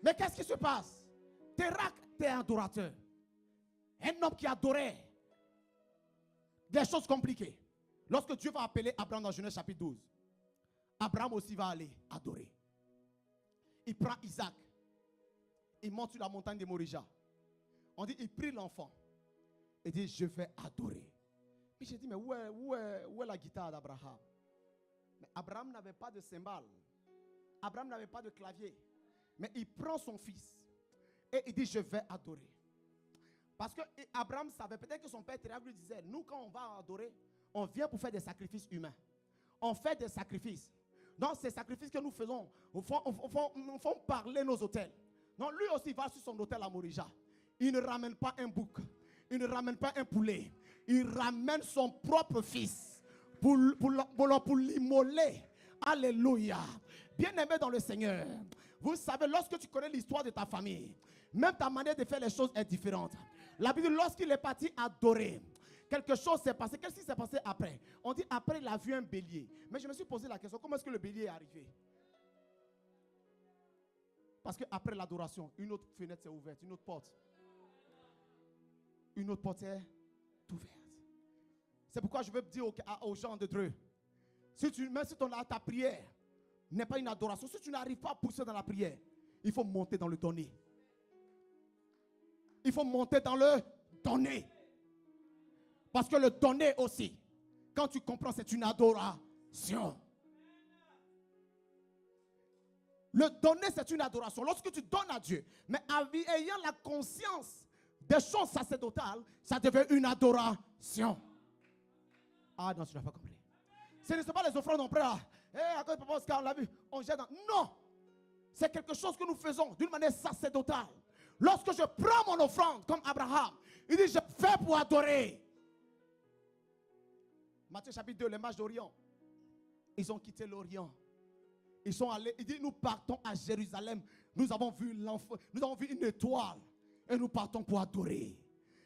Mais qu'est-ce qui se passe? Térak était un adorateur. Un homme qui adorait des choses compliquées. Lorsque Dieu va appeler Abraham dans Genèse chapitre 12, Abraham aussi va aller adorer. Il prend Isaac. Il monte sur la montagne de Morija. On dit, il prie l'enfant. Il dit, je vais adorer. Puis j'ai dit, mais où est la guitare d'Abraham? Mais Abraham n'avait pas de cymbale. Abraham n'avait pas de clavier. Mais il prend son fils et il dit, je vais adorer. Parce que Abraham savait, peut-être que son père Térak lui disait, nous quand on va adorer, on vient pour faire des sacrifices humains. On fait des sacrifices. Donc ces sacrifices que nous faisons, font parler nos autels. Donc lui aussi va sur son autel à Morija. Il ne ramène pas un bouc. Il ne ramène pas un poulet. Il ramène son propre fils pour l'immoler. Alléluia. Bien-aimé dans le Seigneur. Vous savez, lorsque tu connais l'histoire de ta famille, même ta manière de faire les choses est différente. La Bible, lorsqu'il est parti adorer, quelque chose s'est passé. Qu'est-ce qui s'est passé après? On dit après, il a vu un bélier. Mais je me suis posé la question, comment est-ce que le bélier est arrivé? Parce qu'après l'adoration, une autre fenêtre s'est ouverte, une autre porte. Une autre porte est ouverte. C'est pourquoi je veux dire aux gens de Dieu, même si ta prière n'est pas une adoration, si tu n'arrives pas à pousser dans la prière, il faut monter dans le donner. Il faut monter dans le donner. Parce que le donner aussi, quand tu comprends, c'est une adoration. Le donner, c'est une adoration. Lorsque tu donnes à Dieu, mais ayant la conscience des choses sacerdotales, ça devient une adoration. Ah non, tu n'as pas compris. Ce ne sont pas les offrandes en prêt. À cause de Papa Oscar, on l'a vu, on jette dans... Non! C'est quelque chose que nous faisons d'une manière sacerdotale. Lorsque je prends mon offrande, comme Abraham, il dit, je fais pour adorer. Matthieu chapitre 2, les mages d'Orient, ils ont quitté l'Orient. Ils sont allés, il dit, nous partons à Jérusalem. Nous avons vu une étoile. Et nous partons pour adorer.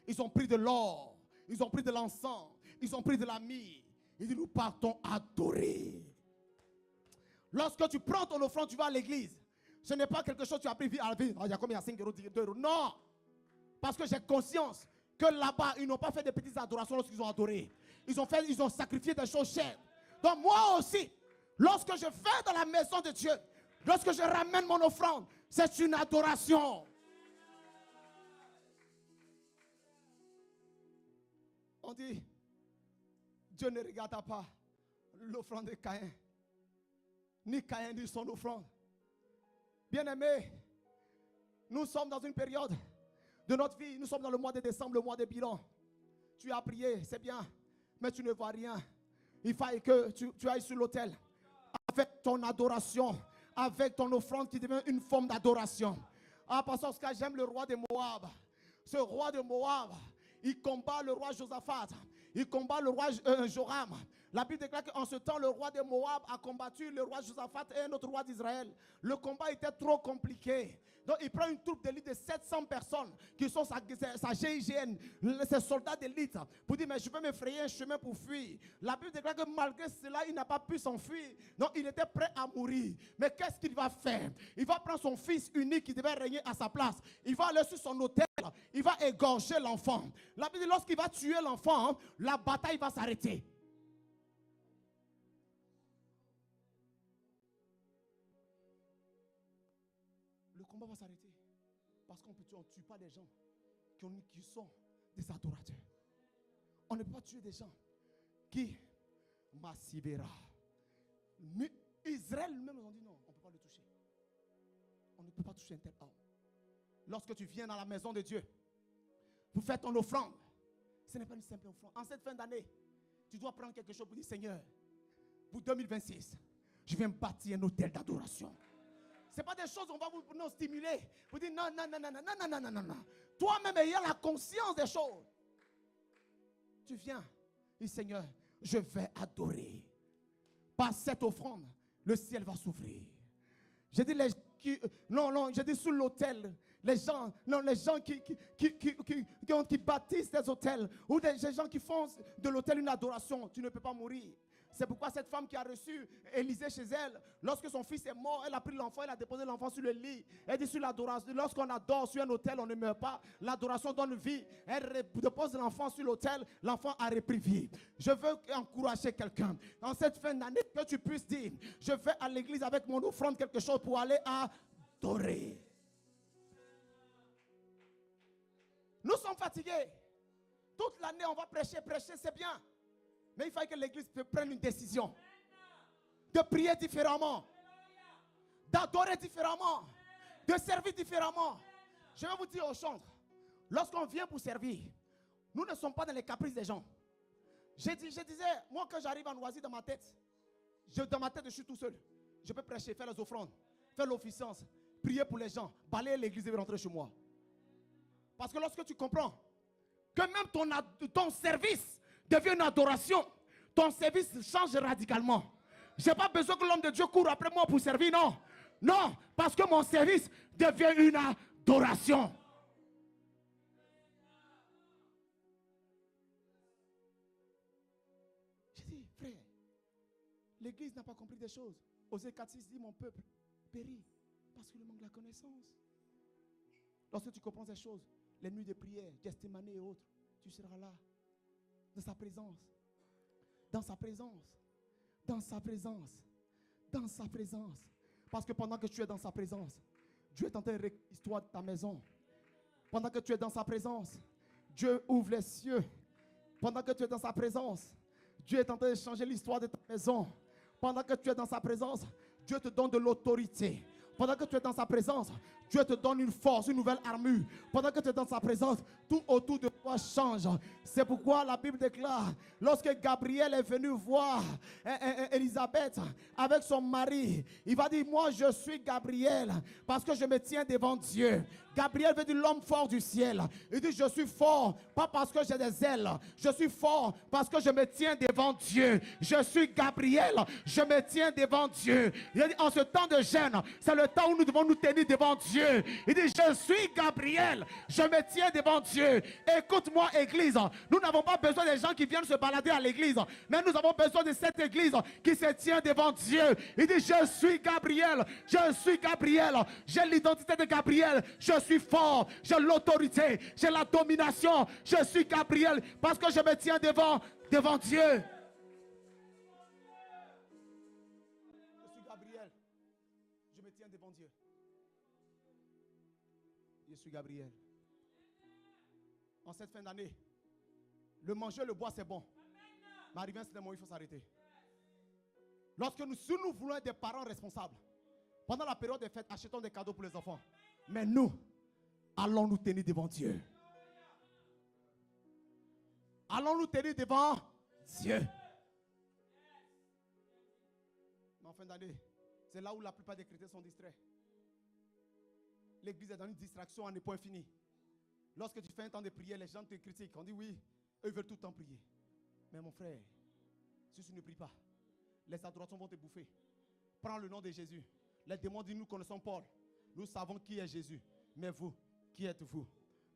Ils ont pris de l'or. Ils ont pris de l'encens. Ils ont pris de la myrrhe. Il dit, nous partons adorer. Lorsque tu prends ton offrande, tu vas à l'église. Ce n'est pas quelque chose que tu as pris à la vie. Il y a combien? 5 euros, 10 euros. Non. Parce que j'ai conscience que là-bas, ils n'ont pas fait des petites adorations lorsqu'ils ont adoré. Ils ont sacrifié des choses chères. Donc moi aussi, lorsque je fais dans la maison de Dieu, lorsque je ramène mon offrande, c'est une adoration. On dit, Dieu ne regarda pas l'offrande de Caïn, ni Caïn ni son offrande. Bien-aimés, nous sommes dans une période de notre vie, nous sommes dans le mois de décembre, le mois des bilans. Tu as prié, c'est bien, mais tu ne vois rien. Il faut que tu ailles sur l'autel avec ton adoration, avec ton offrande qui devient une forme d'adoration. Ah, pasteur Oscar, j'aime le roi de Moab. Ce roi de Moab, il combat le roi Josaphat. Il combat le roi Joram. La Bible déclare qu'en ce temps, le roi de Moab a combattu le roi Josaphat et un autre roi d'Israël. Le combat était trop compliqué. Donc il prend une troupe d'élite de 700 personnes qui sont sa GIGN, ses soldats d'élite, pour dire, mais je vais me frayer un chemin pour fuir. La Bible déclare que malgré cela, il n'a pas pu s'enfuir. Donc il était prêt à mourir. Mais qu'est-ce qu'il va faire? Il va prendre son fils unique qui devait régner à sa place. Il va aller sur son autel. Il va égorger l'enfant. La Bible dit, lorsqu'il va tuer l'enfant, la bataille va s'arrêter. Le combat va s'arrêter. Parce qu'on ne tue pas des gens qui sont des adorateurs. On ne peut pas tuer des gens qui massivera. Israël lui-même nous ont dit non, on ne peut pas le toucher. On ne peut pas toucher un tel homme. Lorsque tu viens dans la maison de Dieu, vous faites ton offrande. Ce n'est pas une simple offrande. En cette fin d'année, tu dois prendre quelque chose pour dire Seigneur, pour 2026, je viens bâtir un hôtel d'adoration. Ce n'est pas des choses qu'on va vous nous stimuler. Vous dire non, non, non, non, non, non, non, non, non, non. Toi-même ayant la conscience des choses. Tu viens, dis Seigneur, je vais adorer. Par cette offrande, le ciel va s'ouvrir. J'ai dit j'ai dit sous l'autel, les gens qui bâtissent des hôtels, ou des gens qui font de l'autel une adoration, tu ne peux pas mourir. C'est pourquoi cette femme qui a reçu Élisée chez elle, lorsque son fils est mort, elle a pris l'enfant, elle a déposé l'enfant sur le lit. Elle dit sur l'adoration, lorsqu'on adore sur un autel, on ne meurt pas. L'adoration donne vie. Elle dépose l'enfant sur l'autel, l'enfant a repris vie. Je veux encourager quelqu'un, en cette fin d'année, que tu puisses dire, je vais à l'église avec mon offrande quelque chose pour aller adorer. Nous sommes fatigués. Toute l'année, on va prêcher, c'est bien. Mais il faut que l'église prenne une décision de prier différemment, d'adorer différemment, de servir différemment. Je vais vous dire aux chantres, lorsqu'on vient pour servir, nous ne sommes pas dans les caprices des gens. Je disais, moi quand j'arrive à Noisy dans ma tête, je suis tout seul. Je peux prêcher, faire les offrandes, faire l'officiance, prier pour les gens, balayer l'église et rentrer chez moi. Parce que lorsque tu comprends que même ton service devient une adoration, ton service change radicalement. Je n'ai pas besoin que l'homme de Dieu court après moi pour servir, non. Non, parce que mon service devient une adoration. J'ai dit, frère, l'église n'a pas compris des choses. Osée 4:6 dit, mon peuple périt parce qu'il manque la connaissance. Lorsque tu comprends ces choses, les nuits de prière, Gethsemane et autres, tu seras là. Dans sa présence, dans sa présence, dans sa présence, dans sa présence. Parce que pendant que tu es dans sa présence, Dieu est en train de réécrire l'histoire de ta maison. Pendant que tu es dans sa présence, Dieu ouvre les cieux. Pendant que tu es dans sa présence, Dieu est en train de changer l'histoire de ta maison. Pendant que tu es dans sa présence, Dieu te donne de l'autorité. Pendant que tu es dans sa présence, Dieu te donne une force, une nouvelle armure. Pendant que tu es dans sa présence, tout autour de toi change. C'est pourquoi la Bible déclare, lorsque Gabriel est venu voir Élisabeth avec son mari, il va dire, moi je suis Gabriel parce que je me tiens devant Dieu. Gabriel veut dire l'homme fort du ciel. Il dit, je suis fort, pas parce que j'ai des ailes. Je suis fort parce que je me tiens devant Dieu. Je suis Gabriel, je me tiens devant Dieu. Il dit, en ce temps de jeûne, c'est le temps où nous devons nous tenir devant Dieu. Il dit, je suis Gabriel, je me tiens devant Dieu. Écoute-moi, église, nous n'avons pas besoin des gens qui viennent se balader à l'église, mais nous avons besoin de cette église qui se tient devant Dieu. Il dit, je suis Gabriel, je suis Gabriel, j'ai l'identité de Gabriel, je suis fort, j'ai l'autorité, j'ai la domination, je suis Gabriel parce que je me tiens devant Dieu. Je suis Gabriel, je me tiens devant Dieu. Je suis Gabriel. En cette fin d'année, le manger, le boire, c'est bon. Mais arrivé à ce moment, il faut s'arrêter. Si nous voulons être des parents responsables, pendant la période des fêtes, achetons des cadeaux pour les enfants. Mais nous, allons nous tenir devant Dieu. Allons nous tenir devant Dieu. Mais en fin d'année, c'est là où la plupart des chrétiens sont distraits. L'église est dans une distraction à ne point fini. Lorsque tu fais un temps de prière, les gens te critiquent. On dit oui, eux veulent tout le temps prier. Mais mon frère, si tu ne pries pas, les adorations vont te bouffer. Prends le nom de Jésus. Les démons disent, nous connaissons Paul. Nous savons qui est Jésus. Mais vous, qui êtes-vous?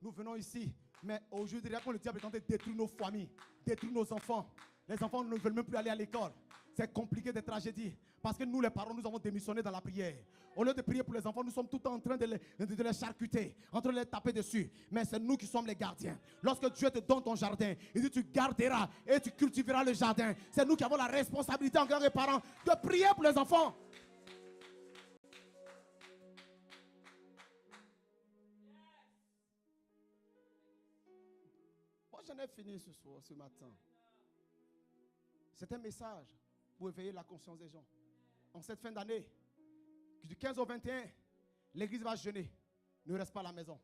Nous venons ici, mais aujourd'hui, le diable est en train de détruire nos familles, détruire nos enfants. Les enfants ne veulent même plus aller à l'école. C'est compliqué, des tragédies. Parce que nous, les parents, nous avons démissionné dans la prière. Au lieu de prier pour les enfants, nous sommes tout le temps en train de les charcuter, en train de les taper dessus. Mais c'est nous qui sommes les gardiens. Lorsque Dieu te donne ton jardin, il dit, tu garderas et tu cultiveras le jardin. C'est nous qui avons la responsabilité en tant que parents de prier pour les enfants. Moi, j'en ai fini ce matin. C'est un message pour éveiller la conscience des gens. en cette fin d'année, du 15 au 21, l'église va jeûner. Ne reste pas à la maison.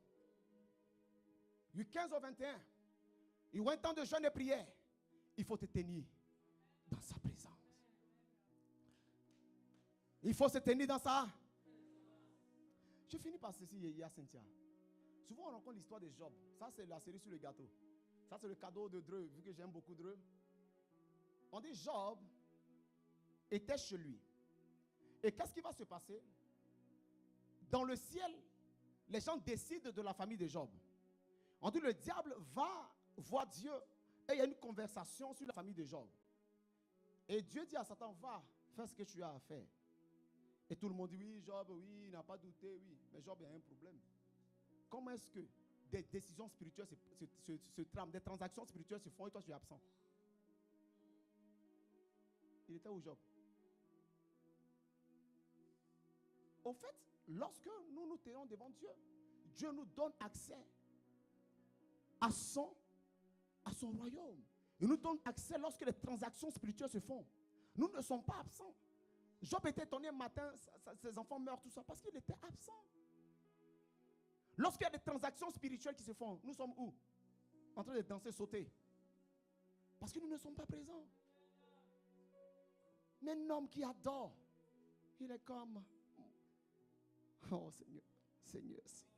Du 15 au 21, il y aura un temps de jeûne et prière. Il faut te tenir dans sa présence. Il faut se tenir dans sa. Je finis par ceci, Yaya Cynthia. Souvent on rencontre l'histoire de Job. Ça c'est la série sur le gâteau. Ça c'est le cadeau de Dreux, vu que j'aime beaucoup Dreux. On dit Job était chez lui. Et qu'est-ce qui va se passer? Dans le ciel, les gens décident de la famille de Job. On dit le diable va voir Dieu et il y a une conversation sur la famille de Job. Et Dieu dit à Satan, va, fais ce que tu as à faire. Et tout le monde dit, oui, Job, oui, il n'a pas douté, oui. Mais Job a un problème. Comment est-ce que des décisions spirituelles se trament, des transactions spirituelles se font et toi tu es absent? Il était où Job? Au fait, lorsque nous nous tenons devant Dieu, Dieu nous donne accès à son royaume. Il nous donne accès lorsque les transactions spirituelles se font. Nous ne sommes pas absents. Job était étonné un matin, ses enfants meurent, tout ça, parce qu'il était absent. Lorsqu'il y a des transactions spirituelles qui se font, nous sommes où? En train de danser, sauter. Parce que nous ne sommes pas présents. Mais un homme qui adore, il est comme, oh Seigneur, Seigneur, Seigneur.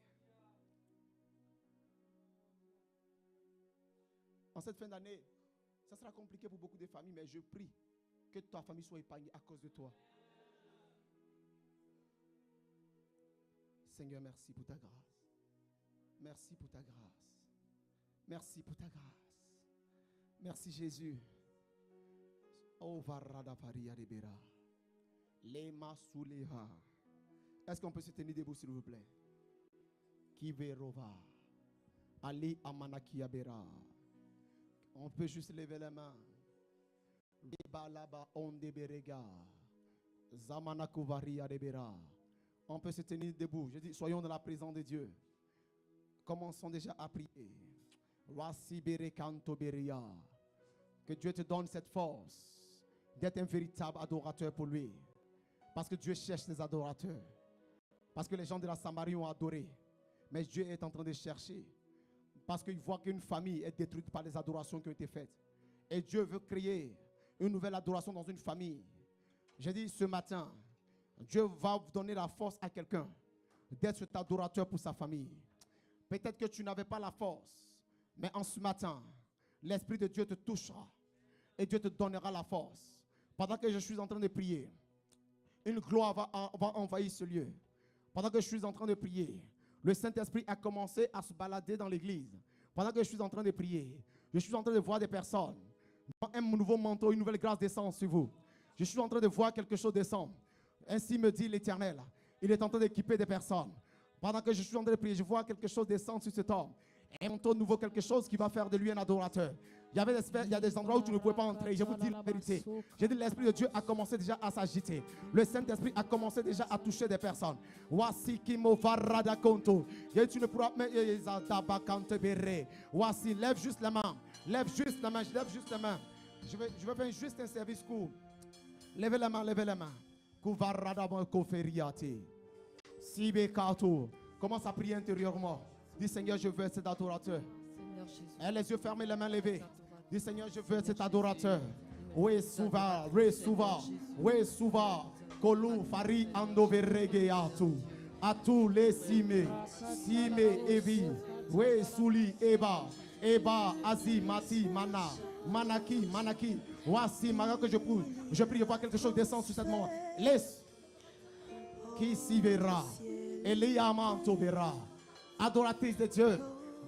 En cette fin d'année, ça sera compliqué pour beaucoup de familles, mais je prie que ta famille soit épargnée à cause de toi. Seigneur, merci pour ta grâce. Merci pour ta grâce. Merci pour ta grâce. Merci Jésus. Oh, Varada Faria de Bera. Lema Souleha. Est-ce qu'on peut se tenir debout, s'il vous plaît? Kiverova. Ali Amanakia Bera. On peut juste lever les mains. On peut se tenir debout. Je dis, soyons dans la présence de Dieu. Commençons déjà à prier. Que Dieu te donne cette force d'être un véritable adorateur pour lui. Parce que Dieu cherche des adorateurs. Parce que les gens de la Samarie ont adoré. Mais Dieu est en train de chercher. Parce qu'il voit qu'une famille est détruite par les adorations qui ont été faites. Et Dieu veut créer une nouvelle adoration dans une famille. J'ai dit ce matin, Dieu va donner la force à quelqu'un d'être cet adorateur pour sa famille. Peut-être que tu n'avais pas la force, mais en ce matin, l'Esprit de Dieu te touchera et Dieu te donnera la force. Pendant que je suis en train de prier, une gloire va envahir ce lieu. Pendant que je suis en train de prier, le Saint-Esprit a commencé à se balader dans l'église. Pendant que je suis en train de prier, je suis en train de voir des personnes dans un nouveau manteau, une nouvelle grâce descend sur vous. Je suis en train de voir quelque chose descendre. Ainsi me dit l'Éternel. Il est en train d'équiper des personnes. Pendant que je suis en train de prier, je vois quelque chose descendre sur cet homme. Un manteau nouveau, quelque chose qui va faire de lui un adorateur. Il y a des endroits où tu ne pouvais pas entrer. Je vous dis la vérité. J'ai dit l'Esprit de Dieu a commencé déjà à s'agiter. Le Saint-Esprit a commencé déjà à toucher des personnes. Voici qui me varada conto. Tu ne pourras voici, lève juste la main. Lève juste la main. Lève juste la main. Je vais faire juste un service court. Levez la main, levez la main. Commence à prier intérieurement. Dis Seigneur, je veux être cet adorateur. Et les yeux fermés, les mains levées. Dis Seigneur, je veux être cet adorateur. Oui, souva, oui, souva. Kolou, fari, ando verrege atu. Atu, les sime, evi. Oui, souli, eba, azi, mati, mana. Manaki. Voici, maintenant que je prie, je vois quelque chose descendre sur cette moment. Laisse. Qui s'y verra. Eliamanto verra. Adoratrice de Dieu.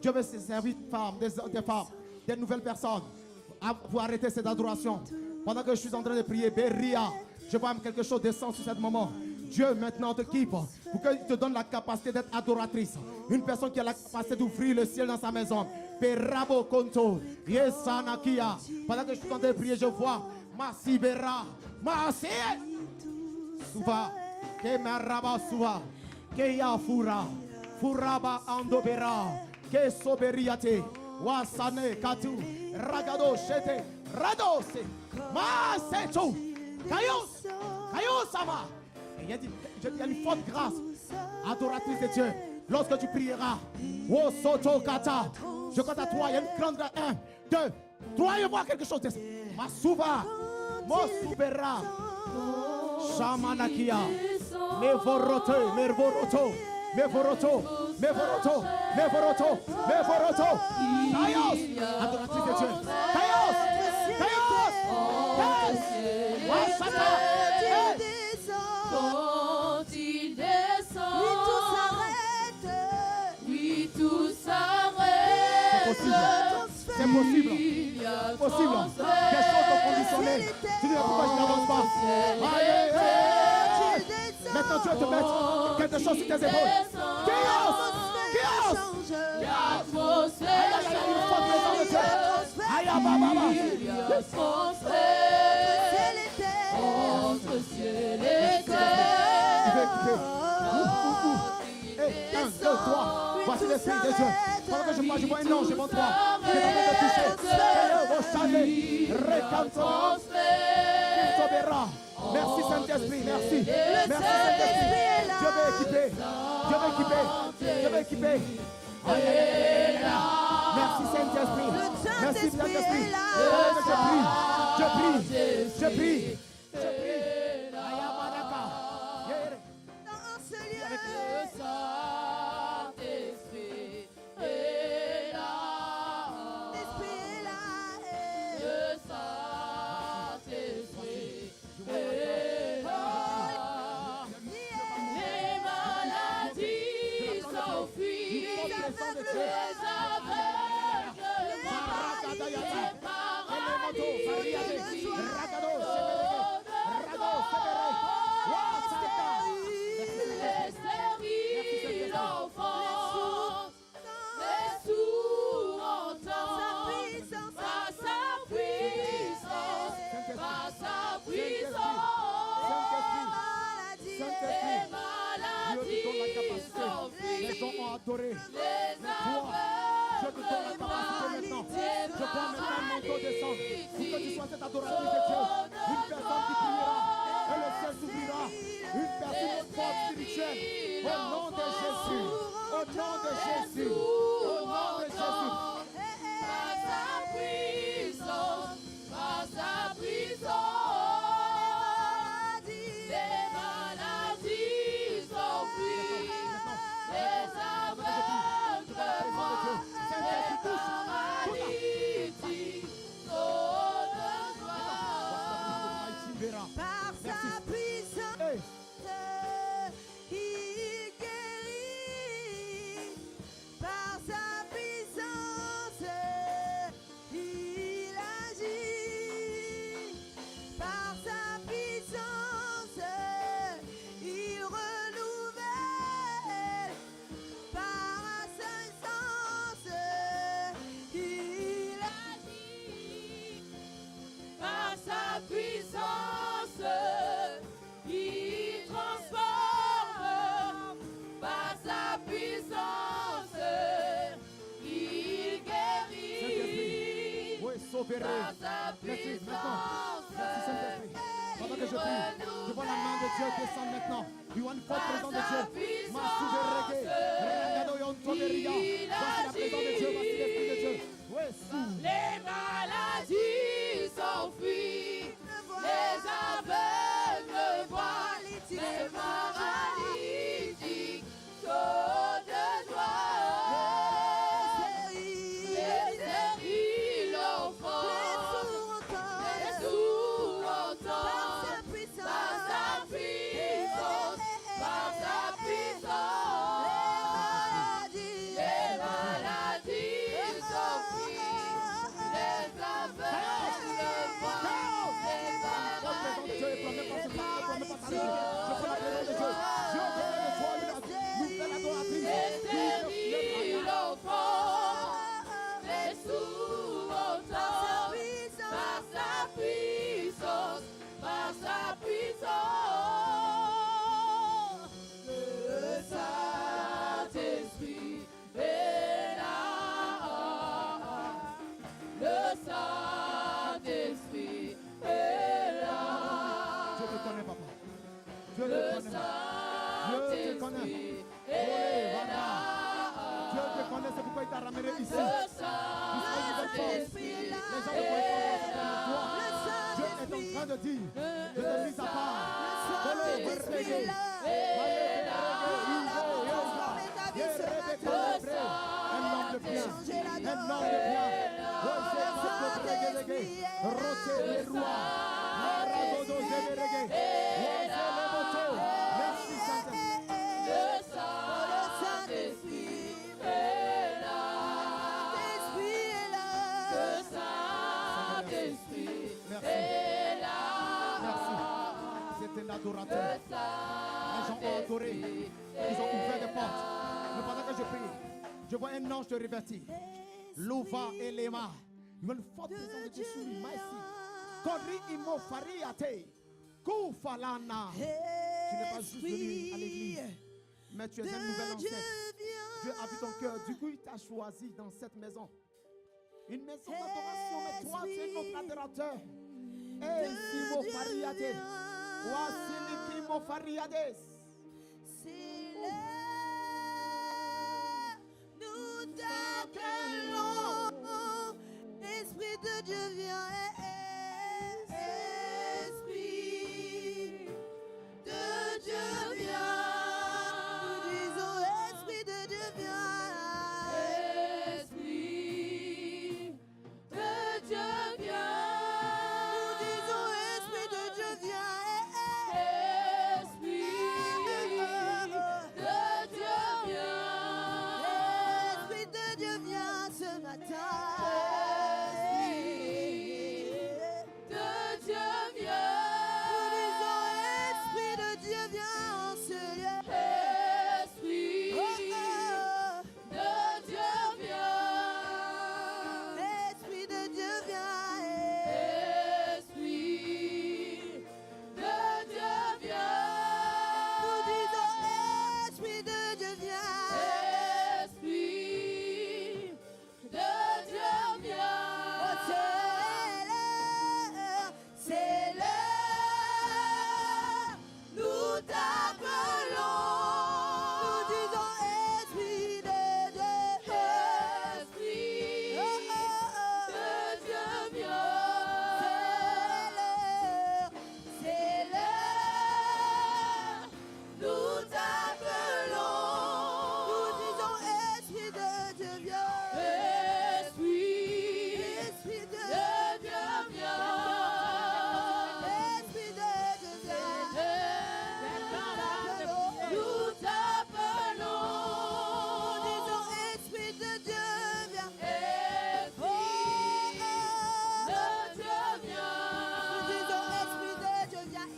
Dieu veut se servir des femmes, des nouvelles personnes pour arrêter cette adoration. Pendant que je suis en train de prier, Beria, je vois quelque chose descendre sur ce moment. Dieu maintenant te quitte pour qu'il te donne la capacité d'être adoratrice. Une personne qui a la capacité d'ouvrir le ciel dans sa maison. Perabo Konto, Yesanakia. Pendant que je suis en train de prier, je vois Masibera, Masi Suva, Kemaraba Suva, Keya Fura, Furaba Andobera, Kesoberiate, Wasane Katu, Ragado Shete, Radose, Maseto, Kayos, Et il y a une forte grâce, adoratrice de Dieu. Lorsque tu prieras, oh Soto Kata, je compte à toi, il y a une grande 1, 2, 3, et voir quelque chose de Masuva, Mosubera, Shamanakia, Mevoroto, Mervoroto, Mevoroto, Mevoroto, Mevoroto, Mevoroto, Kaios, adoratrice de Dieu, Kaios, Kaios, Kaios, Wasata. Quand il descend, oui, tout s'arrête. C'est possible. Possible. Des choses sont conditionnées. Tu dis pourquoi je n'avance pas. Maintenant tu vas te mettre quelque chose sur tes épaules. Chaos! Chaos! L'atmosphère entre ciel et terre. 1, 2, 3. Voici l'Esprit de Dieu. Pendant que je parle, je vois un ange devant toi. Qui est en train de toucher. Merci Saint-Esprit, merci. Merci Saint-Esprit. Dieu veut équiper. Dieu veut équiper. Dieu veut équiper. Merci Saint-Esprit. Merci Saint-Esprit. Je prie. Je prie. Je prie. Adoré. Toi, je te donne la capacité maintenant. Je prends maintenant mon dos descend pour que tu sois cette adoratrice de Dieu. Une personne qui priera et le ciel s'ouvrira. Une personne forte spirituelle. Au nom de Jésus. Au nom de Jésus. Au nom de Jésus. Par sa puissance, par sa puissance, les maladies s'enfuient. Les aveugles voient, les paralytiques sont de joie. Par sa puissance, il guérit. Par sa puissance, il agit. Par sa puissance, il renouvelle. Par sa puissance, il agit. Par sa puissance, il transforme. Par sa puissance, il guérit. Oui, sauverez. Par sa Merci maintenant. puissance, Merci Saint-Esprit. Pendant que je prie, je vois la main de Dieu descendre maintenant. Il y a une forte présence de Dieu. Ma souveraine. Regardez, voici la présence de Dieu. Voici l'Esprit de Dieu. Oui, sous. les maladies s'enfuient. Les aveugles voient, les paralytiques sautent de joie. Les stériles enfants, les sourds entendent. Par sa puissance, par sa puissance, vie ce matin. Un homme de bien. Changer la Un homme donne. de bien. Saint-Esprit Roté les rois. Maragodo Zéberegué. Merci Saint-Esprit. Le Saint-Esprit est là. L'Esprit est là. Le Saint-Esprit Merci. est là. Merci. C'est un adorateur. Le Les gens ont adoré. Ils ont ouvert des portes. Mais pendant que je prie, je vois un ange te revêtir. Louva et Lema. Il y a une forte présence de Dieu sur lui. Maïsi. Kodri imo fariate. Koufalana. Tu n'es pas juste venu à l'église, mais tu es un nouvel ancêtre. Dieu a vu ton cœur. Du coup, il t'a choisi dans cette maison. Une maison d'adoration, mais toi, tu es notre adorateur. Et Simo Fariade. Voici Nikimo Fariades. C'est l'heure, nous t'appelons. Esprit de Dieu vient. Esprit de Dieu vient. Nous disons Esprit de Dieu vient. Esprit de Dieu vient. Nous disons Esprit de Dieu vient. Esprit de Dieu vient. Esprit de Dieu vient ce matin. De Dieu vient. Nous disons Esprit de Dieu vient en ce lieu. Esprit de Dieu vient. Esprit de Dieu vient. Esprit de Dieu vient. Nous disons Esprit de Dieu vient. Esprit de Dieu vient. Oh, c'est l'heure, nous t'appelons. Nous disons Esprit de Dieu. Esprit Oh, de Dieu vient. c'est l'heure, Nous t'appelons. nous disons Esprit de Dieu vient. Esprit Esprit de de Dieu vient. Esprit de Dieu vient. Nous t'appelons. Nous disons Esprit de Dieu vient. Esprit de Dieu Nous disons vient. Esprit de Dieu vient.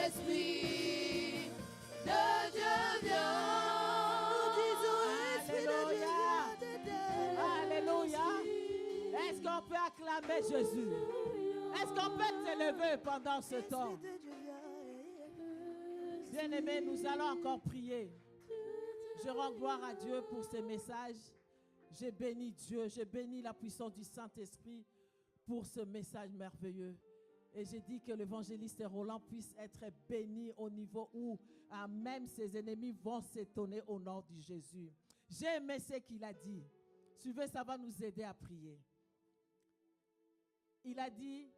Esprit de Dieu vient. Nous disons Esprit de Dieu vient. Alléluia. Est-ce qu'on peut acclamer Jésus? Est-ce qu'on peut s'élever pendant ce temps? Esprit de Dieu vient. Bien-aimés, nous allons encore prier. Je rends gloire à Dieu pour ces messages. J'ai béni Dieu, j'ai béni la puissance du Saint-Esprit pour ce message merveilleux. Et j'ai dit que l'évangéliste Roland puisse être béni au niveau où même ses ennemis vont s'étonner au nom de Jésus. J'ai aimé ce qu'il a dit. Suivez, ça va nous aider à prier. Il a dit,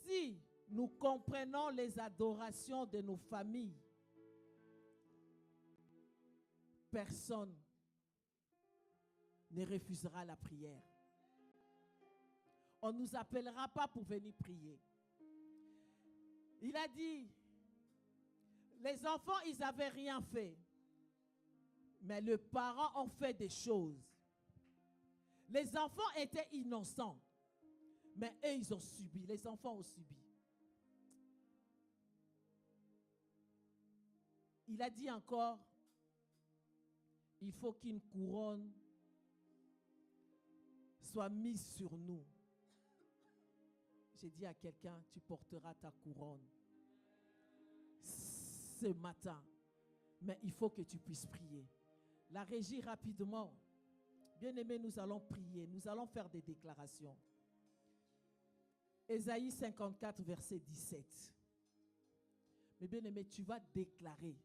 si nous comprenons les adorations de nos familles, personne ne refusera la prière. On ne nous appellera pas pour venir prier. Il a dit, les enfants, ils n'avaient rien fait. Mais les parents ont fait des choses. Les enfants étaient innocents. Mais eux, ils ont subi. Les enfants ont subi. Il a dit encore, il faut qu'une couronne soit mise sur nous. J'ai dit à quelqu'un, tu porteras ta couronne ce matin. Mais il faut que tu puisses prier. La régie, rapidement. Bien-aimés, nous allons prier. Nous allons faire des déclarations. Ésaïe 54, verset 17. Mais bien-aimé, tu vas déclarer.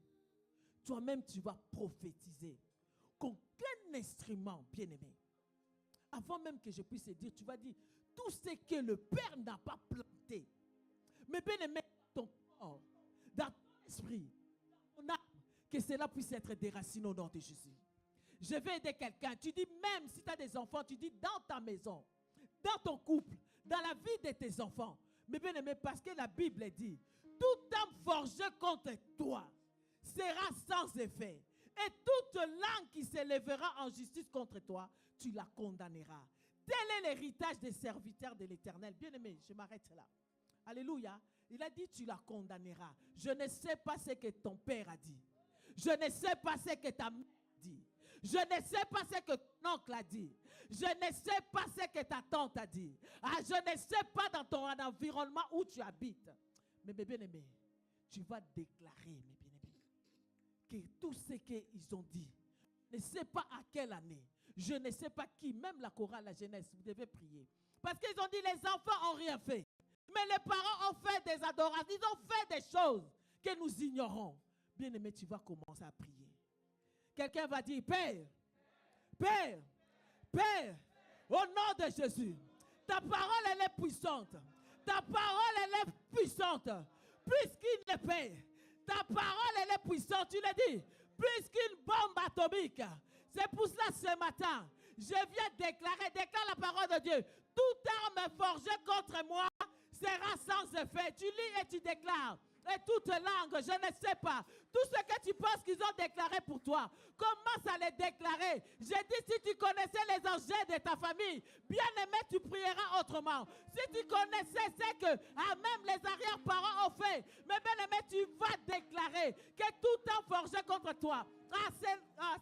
Toi-même, tu vas prophétiser. Qu'aucun instrument, bien-aimé, avant même que je puisse te dire, tu vas dire, tout ce que le Père n'a pas planté. Mais bien-aimé, dans ton corps, dans ton esprit, dans ton âme, Que cela puisse être déraciné au nom de Jésus. Je vais aider quelqu'un. Tu dis même si tu as des enfants, tu dis dans ta maison, dans ton couple, dans la vie de tes enfants. Mais bien aimé, parce que la Bible dit, tout homme forgé contre toi sera sans effet. Et toute langue qui s'élèvera en justice contre toi, tu la condamneras. Tel est l'héritage des serviteurs de l'Éternel. Bien aimé, je m'arrête là. Alléluia. Il a dit, tu la condamneras. Je ne sais pas ce que ton père a dit. Je ne sais pas ce que ta mère a dit. Je ne sais pas ce que ton oncle a dit. Je ne sais pas ce que ta tante a dit. Je ne sais pas dans ton environnement où tu habites. Mais mes bien-aimés, tu vas déclarer, mes bien-aimés, que tout ce qu'ils ont dit, je ne sais pas à quelle année, je ne sais pas qui, même la chorale, la jeunesse, vous devez prier. Parce qu'ils ont dit, les enfants n'ont rien fait. Mais les parents ont fait des adorations, ils ont fait des choses que nous ignorons. Bien-aimé, tu vas commencer à prier. Quelqu'un va dire, Père, Père, Père, au nom de Jésus, ta parole, elle est puissante. Ta parole, elle est puissante. Plus qu'une épée. Ta parole, elle est puissante. Tu le dis. Plus qu'une bombe atomique. C'est pour cela ce matin, je viens déclare la parole de Dieu. Toute arme forgée contre moi sera sans effet. Tu lis et tu déclares. Et toute langue, je ne sais pas. Tout ce que tu penses qu'ils ont déclaré pour toi, commence à les déclarer. J'ai dit, si tu connaissais les angers de ta famille, bien aimé, tu prieras autrement. Si tu connaissais ce que même les arrière-parents ont fait, mais bien aimé, tu vas déclarer que tout temps forgé contre toi,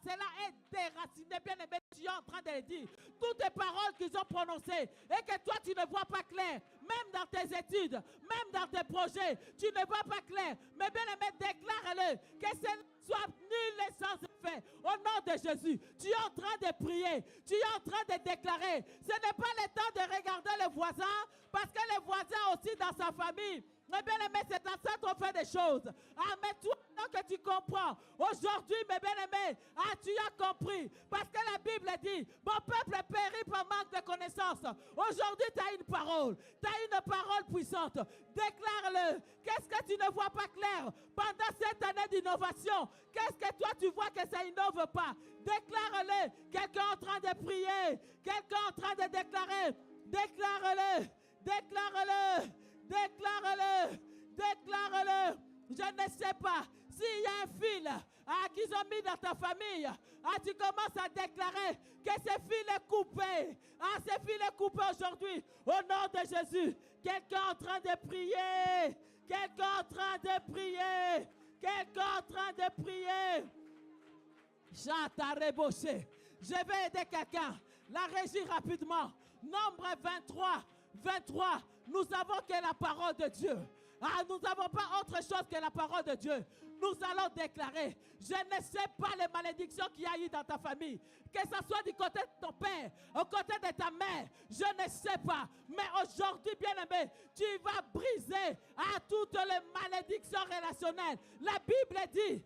cela est déraciné. Bien aimé, tu es en train de le dire. Toutes les paroles qu'ils ont prononcées et que toi, tu ne vois pas clair, même dans tes études, même dans tes projets, tu ne vois pas clair. Mais bien aimé, déclare-le. Que ce soit nul et sans effet. Au nom de Jésus, tu es en train de prier. Tu es en train de déclarer. Ce n'est pas le temps de regarder les voisins, parce que les voisins aussi dans sa famille. Mais bien aimé, c'est dans ça qu'on fait des choses. Mais toi, que tu comprends. Aujourd'hui, mes bien-aimés, tu as compris. Parce que la Bible dit, mon peuple périt par manque de connaissance. Aujourd'hui, tu as une parole. Tu as une parole puissante. Déclare-le. Qu'est-ce que tu ne vois pas clair pendant cette année d'innovation? Qu'est-ce que toi, tu vois que ça innove pas? Déclare-le. Quelqu'un est en train de prier. Quelqu'un est en train de déclarer. Déclare-le. Déclare-le. Déclare-le. Déclare-le. Je ne sais pas s'il y a un fil qu'ils ont mis dans ta famille. Tu commences à déclarer que ce fil est coupé. Ce fil est coupé aujourd'hui. Au nom de Jésus. Quelqu'un est en train de prier. Quelqu'un est en train de prier. Quelqu'un est en train de prier. J'attarebosé. Je vais aider quelqu'un. La régie rapidement. Nombre 23. 23. Nous avons que la parole de Dieu. Nous n'avons pas autre chose que la parole de Dieu. Nous allons déclarer, je ne sais pas les malédictions qu'il y a eu dans ta famille, que ce soit du côté de ton père, au côté de ta mère, je ne sais pas. Mais aujourd'hui, bien-aimé, tu vas briser toutes les malédictions relationnelles. La Bible dit,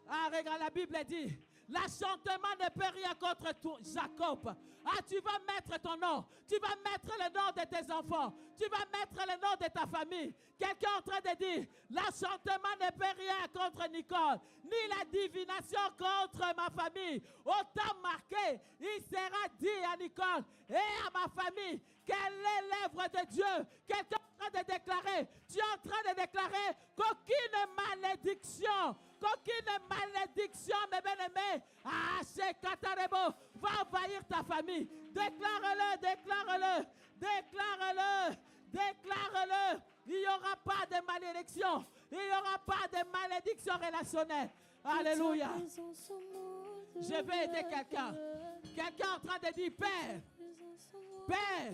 regarde, la Bible dit, l'enchantement ne peut rien contre toi, Jacob. Tu vas mettre ton nom. Tu vas mettre le nom de tes enfants. Tu vas mettre le nom de ta famille. Quelqu'un est en train de dire, l'enchantement ne peut rien contre Nicole, ni la divination contre ma famille. Au temps marqué, il sera dit à Nicole et à ma famille, quelle est l'œuvre de Dieu. Quelqu'un est en train de déclarer, tu es en train de déclarer qu'aucune malédiction, mes bien-aimés, chez Katarebo, va envahir ta famille. Déclare-le, déclare-le, déclare-le, déclare-le. Il n'y aura pas de malédiction. Il n'y aura pas de malédiction relationnelle. Alléluia. Je vais aider quelqu'un. Quelqu'un est en train de dire, Père, Père,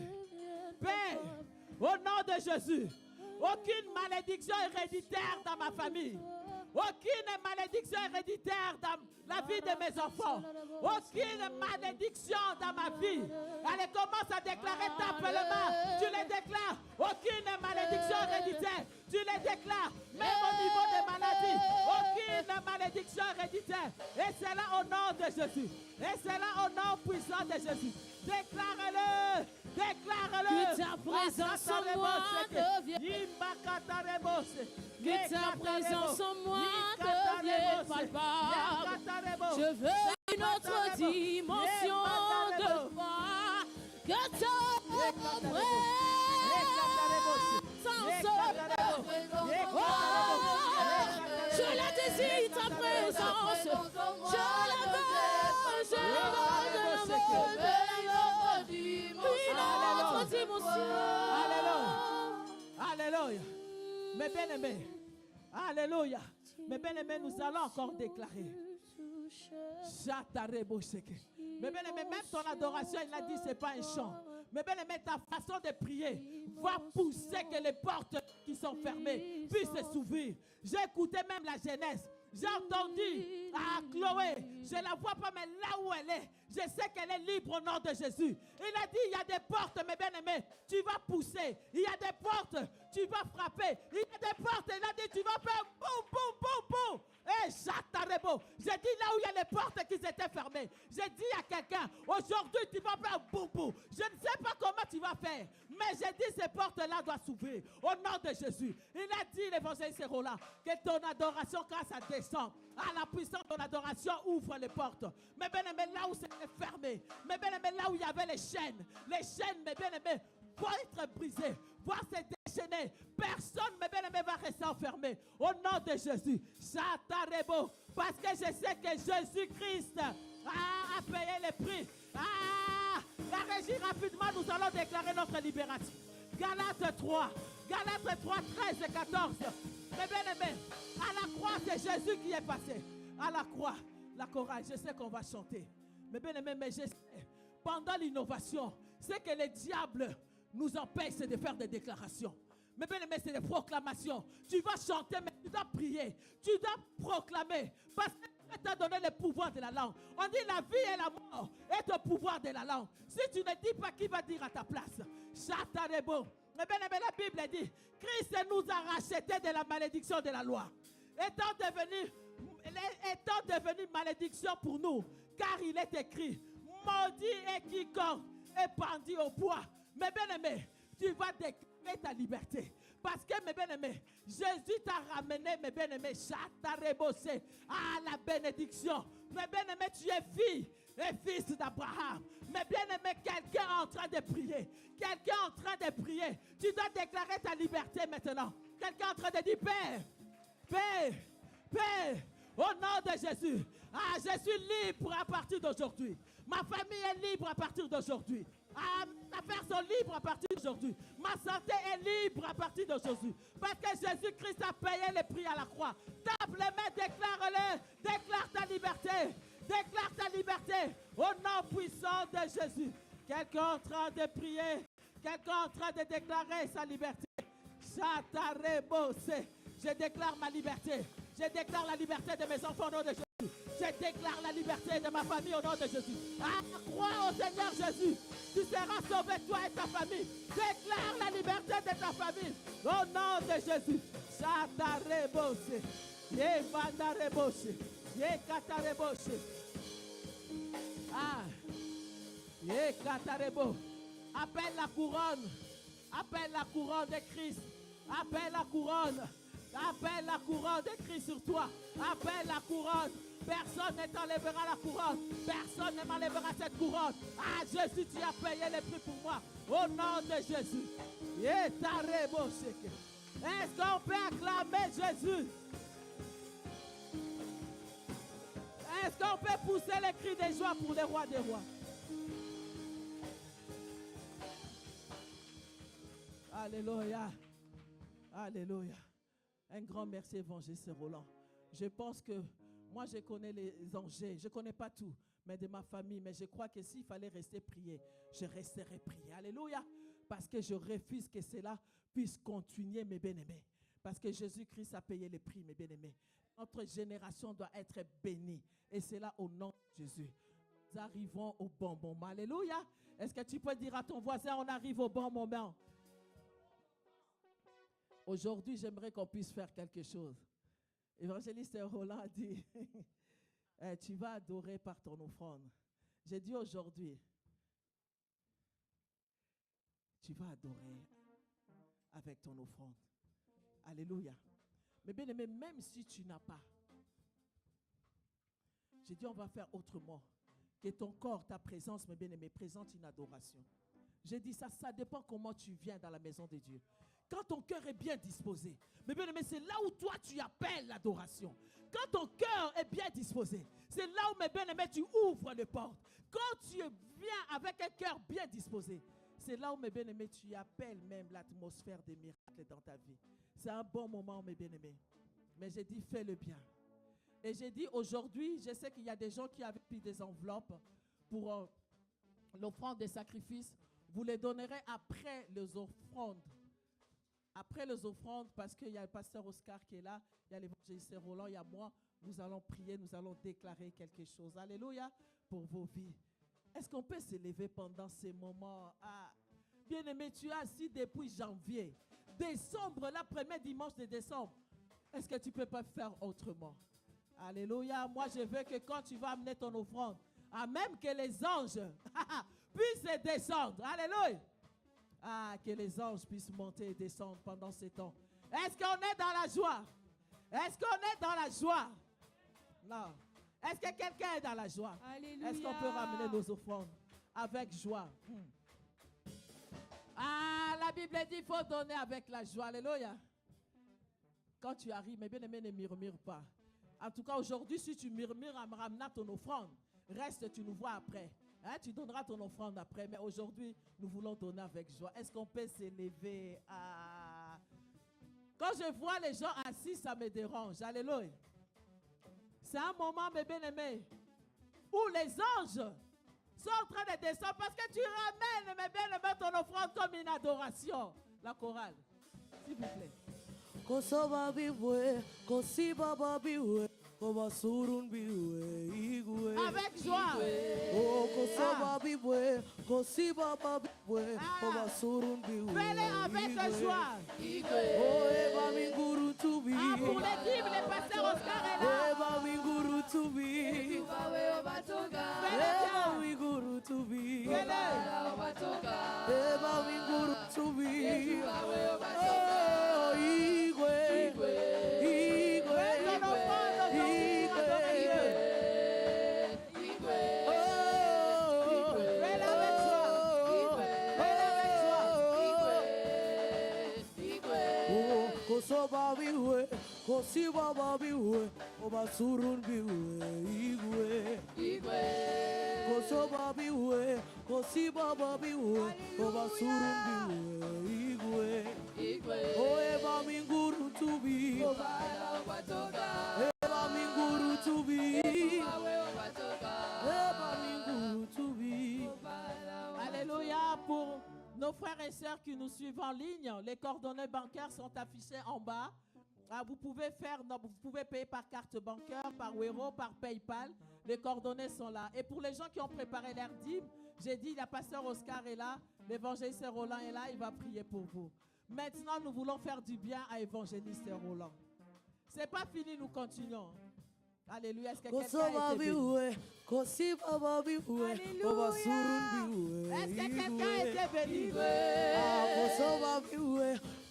Père, au nom de Jésus, aucune malédiction héréditaire dans ma famille. Aucune malédiction héréditaire dans la vie de mes enfants. Aucune malédiction dans ma vie. Allez, commence à déclarer, tape le main. Tu les déclares. Aucune malédiction héréditaire. Tu Tu les déclares, même au niveau des maladies. Aucune malédiction héréditaire. Et c'est là au nom de Jésus. Et c'est là au nom puissant de Jésus. Déclare-le. Déclare-le. Que ta présence en moi devienne. Que ta présence en moi devienne palpable. Je veux une autre dimension de foi. Que ta présence je la désire, ta présence. Je la veux, je la veux. Une autre dimension. Alléluia. Mes bien-aimés. Alléluia. Mes bien-aimés, nous allons encore déclarer. Mais bien aimé, même ton adoration, il a dit c'est pas un chant. Mais bien aimé, ta façon de prier va pousser que les portes qui sont fermées puissent s'ouvrir. J'ai écouté même la jeunesse. J'ai entendu Chloé, je ne la vois pas, mais là où elle est, je sais qu'elle est libre au nom de Jésus. Il a dit, il y a des portes, mes bien-aimés, tu vas pousser. Il y a des portes, tu vas frapper. Il y a des portes, il a dit, tu vas faire boum, boum, boum, boum. Et Chatarebo, j'ai dit là où il y a les portes qui étaient fermées. J'ai dit à quelqu'un, aujourd'hui tu vas faire boum, boum. Je ne sais pas comment tu vas faire, mais j'ai dit ces portes-là doivent s'ouvrir au nom de Jésus. Il a dit, l'évangéliste Roland, que ton adoration, quand ça descend, à la puissance de ton adoration, ouvre les portes. Mais bien aimé, là où c'était fermé, mais bien aimé, là où il y avait les chaînes, mes bien aimés, vont être brisées, vont se déchaîner. Personne, mes bien aimés, va rester enfermé. Au nom de Jésus, Chatarebo, parce que je sais que Jésus-Christ a payé les prix. La régie, rapidement, nous allons déclarer notre libération. Galates 3, 13 et 14. Mais bien aimé, à la croix, c'est Jésus qui est passé. À la croix, la chorale, je sais qu'on va chanter. Mais bien aimé, mais je sais, pendant l'innovation, c'est que les diables nous empêchent de faire des déclarations. Mais bien aimé, c'est des proclamations. Tu vas chanter, mais tu dois prier. Tu dois proclamer. Parce que Dieu t'a donné le pouvoir de la langue. On dit la vie et la mort est au pouvoir de la langue. Si tu ne dis pas, qui va dire à ta place? Chatarebo. Mais bien aimé, la Bible dit, Christ nous a rachetés de la malédiction de la loi. Étant devenu malédiction pour nous, car il est écrit, maudit est quiconque est pendu au bois. Mais bien aimé, tu vas déclarer ta liberté. Parce que, mes bien-aimés, Jésus t'a ramené, mes bien-aimés, Chatarebossé, à la bénédiction. Mes bien-aimés, tu es fille et fils d'Abraham. Mais bien-aimé, quelqu'un est en train de prier. Quelqu'un est en train de prier. Tu dois déclarer ta liberté maintenant. Quelqu'un est en train de dire, Père, Père, Père, au nom de Jésus. Je suis libre à partir d'aujourd'hui. Ma famille est libre à partir d'aujourd'hui. Mes affaires sont libres à partir d'aujourd'hui. Ma santé est libre à partir d'aujourd'hui. Parce que Jésus-Christ a payé le prix à la croix. Tape les mains, déclare-le. Déclare ta liberté. Déclare ta liberté. Au nom puissant de Jésus. Quelqu'un est en train de prier. Quelqu'un est en train de déclarer sa liberté. Chatarebossé. Je déclare ma liberté. Je déclare la liberté de mes enfants au nom de Jésus. Je déclare la liberté de ma famille au nom de Jésus. Crois au Seigneur Jésus. Tu seras sauvé, toi et ta famille. Déclare la liberté de ta famille au nom de Jésus. Chatareboshe. Yevandareboshe. Yekatareboshe. Yekatarebo. Appelle la couronne. Appelle la couronne de Christ. Appelle la couronne. Appelle la couronne de Christ sur toi. Appelle la couronne. Personne ne t'enlèvera la couronne. Personne ne m'enlèvera cette couronne. Jésus, tu as payé le prix pour moi. Au nom de Jésus. Est-ce qu'on peut acclamer Jésus? Est-ce qu'on peut pousser les cris de joie pour les rois des rois? Alléluia. Alléluia. Un grand merci, évangéliste Roland. Je pense que moi, je connais les dangers. Je ne connais pas tout, mais de ma famille. Mais je crois que s'il fallait rester prier, je resterai prier. Alléluia. Parce que je refuse que cela puisse continuer, mes bien-aimés. Parce que Jésus-Christ a payé le prix, mes bien-aimés. Notre génération doit être bénie. Et c'est là au nom de Jésus. Nous arrivons au bon moment. Alléluia. Est-ce que tu peux dire à ton voisin, on arrive au bon moment? Aujourd'hui, j'aimerais qu'on puisse faire quelque chose. Évangéliste Roland a dit, tu vas adorer par ton offrande. J'ai dit aujourd'hui, tu vas adorer avec ton offrande. Alléluia. Mais bien aimé, même si tu n'as pas, j'ai dit on va faire autrement. Que ton corps, ta présence, mes bien-aimés, présente une adoration. J'ai dit ça dépend comment tu viens dans la maison de Dieu. Quand ton cœur est bien disposé, mes bien-aimés, c'est là où toi tu appelles l'adoration. Quand ton cœur est bien disposé, c'est là où, mes bien-aimés, tu ouvres les portes. Quand tu viens avec un cœur bien disposé, c'est là où, mes bien-aimés, tu appelles même l'atmosphère des miracles dans ta vie. C'est un bon moment, mes bien-aimés. Mais j'ai dit, fais le bien. Et j'ai dit, aujourd'hui, je sais qu'il y a des gens qui avaient pris des enveloppes pour l'offrande des sacrifices. Vous les donnerez après les offrandes. Après les offrandes, parce qu'il y a le pasteur Oscar qui est là, il y a l'évangéliste Roland, il y a moi. Nous allons prier, nous allons déclarer quelque chose. Alléluia, pour vos vies. Est-ce qu'on peut s'élever pendant ces moments? Bien-aimé, tu es assis depuis janvier. Décembre, la première dimanche de décembre. Est-ce que tu ne peux pas faire autrement? Alléluia. Moi, je veux que quand tu vas amener ton offrande, même que les anges puissent descendre. Alléluia. Que les anges puissent monter et descendre pendant ces temps. Est-ce qu'on est dans la joie? Est-ce qu'on est dans la joie? Non. Est-ce que quelqu'un est dans la joie? Alléluia. Est-ce qu'on peut ramener nos offrandes avec joie? La Bible dit qu'il faut donner avec la joie. Alléluia. Quand tu arrives, mes bien-aimés, ne murmure pas. En tout cas, aujourd'hui, si tu murmures en me ramenant ton offrande, reste, tu nous vois après. Tu donneras ton offrande après. Mais aujourd'hui, nous voulons donner avec joie. Est-ce qu'on peut s'élever à... Quand je vois les gens assis, ça me dérange. Alléluia. C'est un moment, mes bien-aimés, où les anges sont en train de descendre parce que tu ramènes, mes bien-aimés, ton offrande comme une adoration. La chorale, s'il vous plaît. Kosoba biwe, kosiba biwe, koba surun biwe, igwe. Avec joie. Oh, kosoba biwe, kosiba biwe, koba surun biwe. Fais-le avec joie. Oh, eba minguru tubi. Pour l'équipe, les pasteurs Oscar est là. Eba minguru tubi. Eba minguru tubi. Eba minguru tubi. Oh, igwe. Igwe. Kosoba biwe, kosiba biwe, oba surun biwe, igwe. Kosoba biwe, kosiba biwe, oba surun biwe, igwe. O eba minguru tubi, eba minguru tubi, eba minguru tubi. Alléluia. Pour nos frères et sœurs qui nous suivent en ligne, les coordonnées bancaires sont affichées en bas. Vous pouvez payer par carte bancaire, par Wero, par PayPal. Les coordonnées sont là. Et pour les gens qui ont préparé leur dîme, j'ai dit, le pasteur Oscar est là, l'évangéliste Roland est là, il va prier pour vous. Maintenant, nous voulons faire du bien à l'évangéliste Roland. Ce n'est pas fini, nous continuons. Alléluia. Est-ce que quelqu'un a été béni? Alléluia. Est-ce que quelqu'un a été béni?